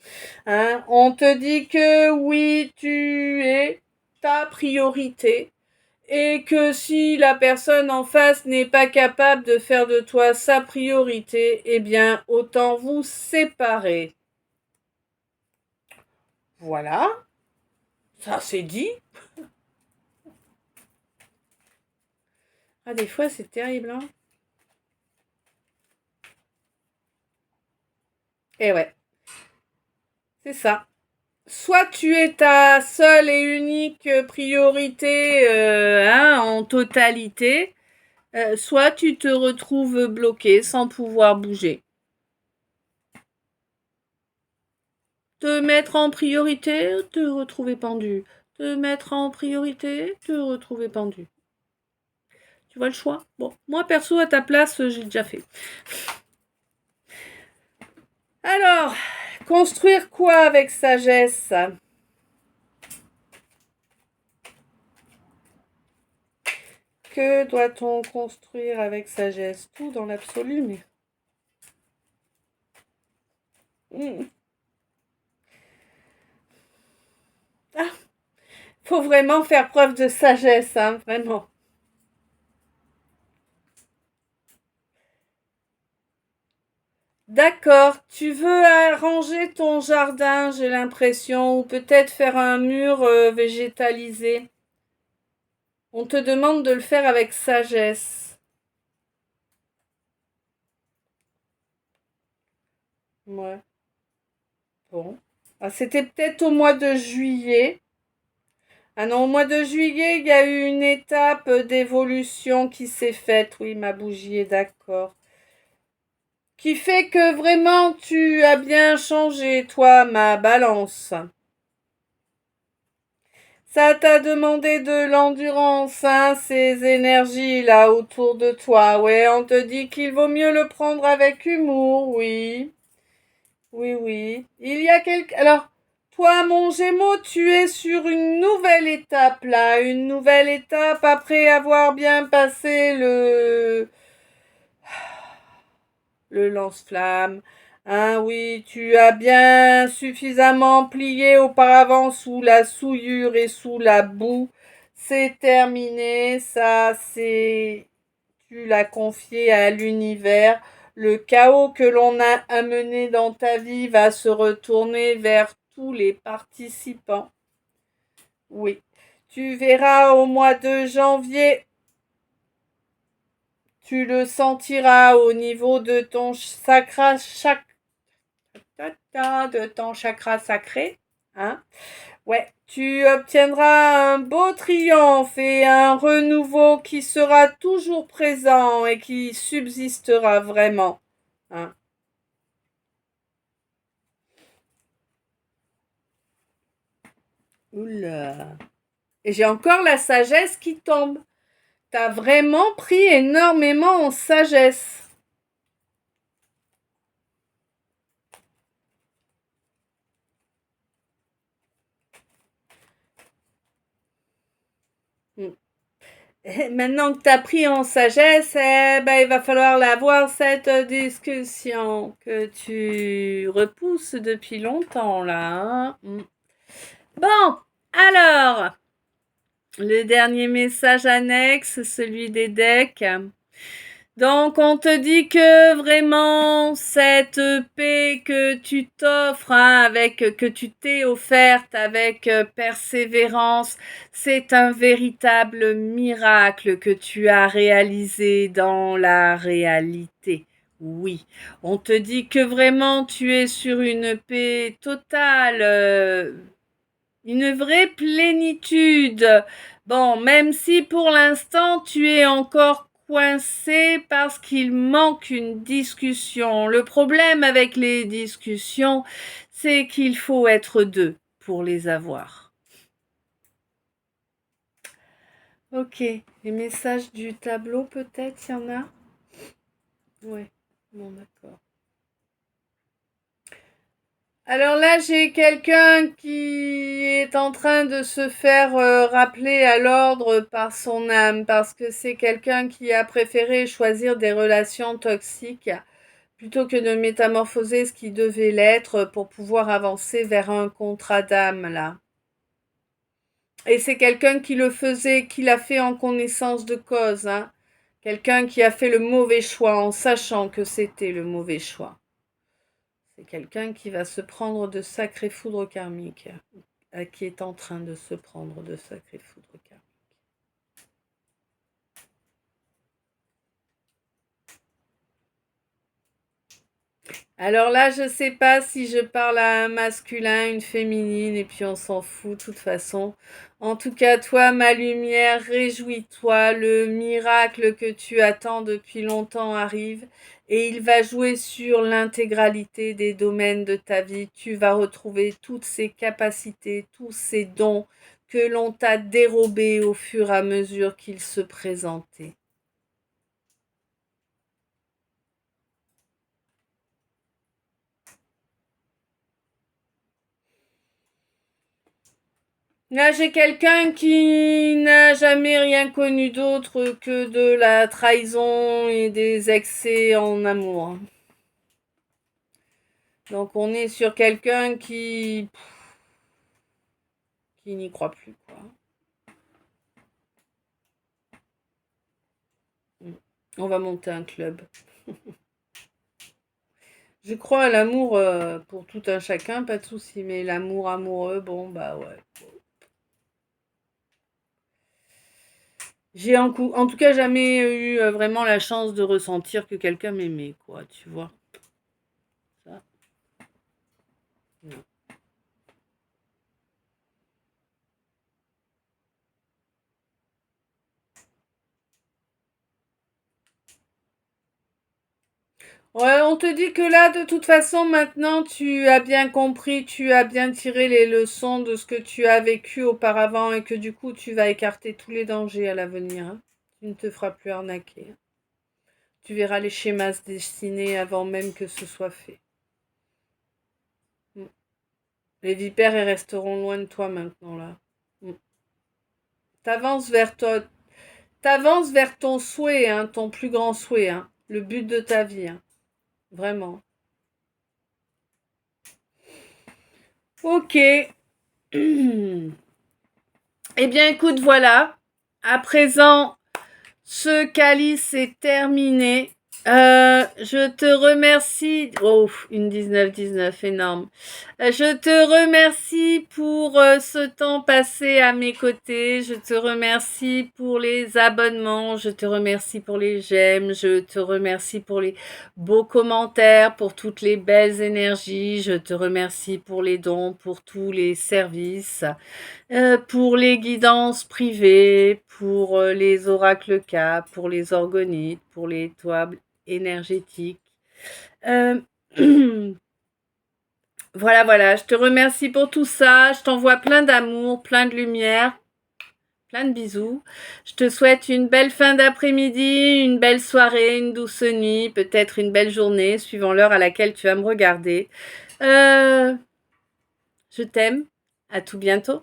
[SPEAKER 1] Hein? On te dit que oui, tu es ta priorité et que si la personne en face n'est pas capable de faire de toi sa priorité, eh bien, autant vous séparer. Voilà, ça c'est dit. Ah, des fois c'est terrible, hein. Eh ouais, c'est ça. Soit tu es ta seule et unique priorité hein, en totalité, soit tu te retrouves bloqué sans pouvoir bouger. Te mettre en priorité, te retrouver pendu. Te mettre en priorité, te retrouver pendu. Tu vois le choix? Bon, moi perso à ta place, j'ai déjà fait. Alors, construire quoi avec sagesse? Que doit-on construire avec sagesse? Tout dans l'absolu, mais... Ah, faut vraiment faire preuve de sagesse, hein, vraiment. D'accord, tu veux arranger ton jardin, j'ai l'impression, ou peut-être faire un mur végétalisé. On te demande de le faire avec sagesse. Ouais. Bon. Ah, c'était peut-être au mois de juillet. Ah non, au mois de juillet, il y a eu une étape d'évolution qui s'est faite. Oui, ma bougie est d'accord. Qui fait que vraiment tu as bien changé, toi, ma balance. Ça t'a demandé de l'endurance, hein, ces énergies-là autour de toi. Ouais, on te dit qu'il vaut mieux le prendre avec humour, oui. Oui, oui. Il y a quelque... Alors, toi, mon Gémeaux, tu es sur une nouvelle étape, là. Une nouvelle étape après avoir bien passé le lance-flamme, Hein, oui, tu as bien suffisamment plié auparavant sous la souillure et sous la boue. C'est terminé, ça, c'est... Tu l'as confié à l'univers. Le chaos que l'on a amené dans ta vie va se retourner vers tous les participants. Oui. Tu verras au mois de janvier, tu le sentiras au niveau de ton chakra sacré. Hein? Ouais, tu obtiendras un beau triomphe et un renouveau qui sera toujours présent et qui subsistera vraiment. Hein? Oula. Et j'ai encore la sagesse qui tombe. T'as vraiment pris énormément en sagesse. Et maintenant que t'as pris en sagesse, il va falloir l'avoir cette discussion que tu repousses depuis longtemps là. Hein. Bon, alors, le dernier message annexe, celui des decks. Donc, on te dit que vraiment, cette paix que tu t'offres, que tu t'es offerte avec persévérance, c'est un véritable miracle que tu as réalisé dans la réalité. Oui, on te dit que vraiment tu es sur une paix totale, une vraie plénitude. Bon, même si pour l'instant tu es encore coincé parce qu'il manque une discussion. Le problème avec les discussions, c'est qu'il faut être deux pour les avoir. Ok, les messages du tableau peut-être, il y en a? Ouais, bon d'accord. Alors là, j'ai quelqu'un qui est en train de se faire rappeler à l'ordre par son âme, parce que c'est quelqu'un qui a préféré choisir des relations toxiques plutôt que de métamorphoser ce qui devait l'être pour pouvoir avancer vers un contrat d'âme, là. Et c'est quelqu'un qui le faisait, qui l'a fait en connaissance de cause, hein. Quelqu'un qui a fait le mauvais choix en sachant que c'était le mauvais choix. C'est quelqu'un qui va se prendre de sacrées foudres karmiques, qui est en train de se prendre de sacrées foudres karmiques. Alors là, je sais pas si je parle à un masculin, une féminine, et puis on s'en fout de toute façon. En tout cas, toi, ma lumière, réjouis-toi, le miracle que tu attends depuis longtemps arrive, et il va jouer sur l'intégralité des domaines de ta vie. Tu vas retrouver toutes ces capacités, tous ces dons que l'on t'a dérobés au fur et à mesure qu'ils se présentaient. Là, j'ai quelqu'un qui n'a jamais rien connu d'autre que de la trahison et des excès en amour. Donc, on est sur quelqu'un qui n'y croit plus, quoi. On va monter un club. Je crois à l'amour pour tout un chacun, pas de souci, mais l'amour amoureux, bon, bah ouais. J'ai en tout cas jamais eu vraiment la chance de ressentir que quelqu'un m'aimait, quoi, tu vois. Ça, non. Ouais, on te dit que là, de toute façon, maintenant, tu as bien compris, tu as bien tiré les leçons de ce que tu as vécu auparavant et que du coup, tu vas écarter tous les dangers à l'avenir. Hein. Tu ne te feras plus arnaquer. Tu verras les schémas se dessiner avant même que ce soit fait. Mm. Les vipères, elles resteront loin de toi maintenant, là. Mm. T'avances vers toi. T'avances vers ton souhait, hein, ton plus grand souhait, hein, le but de ta vie. Hein. Vraiment. Ok. Eh bien, écoute, voilà. À présent, ce calice est terminé. Je te remercie. Oh, une 19-19, énorme. Je te remercie pour ce temps passé à mes côtés. Je te remercie pour les abonnements. Je te remercie pour les j'aime. Je te remercie pour les beaux commentaires, pour toutes les belles énergies. Je te remercie pour les dons, pour tous les services. Pour les guidances privées, pour les oracles K, pour les orgonites, pour les toiles énergétiques. Euh, voilà, voilà, je te remercie pour tout ça. Je t'envoie plein d'amour, plein de lumière, plein de bisous. Je te souhaite une belle fin d'après-midi, une belle soirée, une douce nuit, peut-être une belle journée, suivant l'heure à laquelle tu vas me regarder. Je t'aime. À tout bientôt.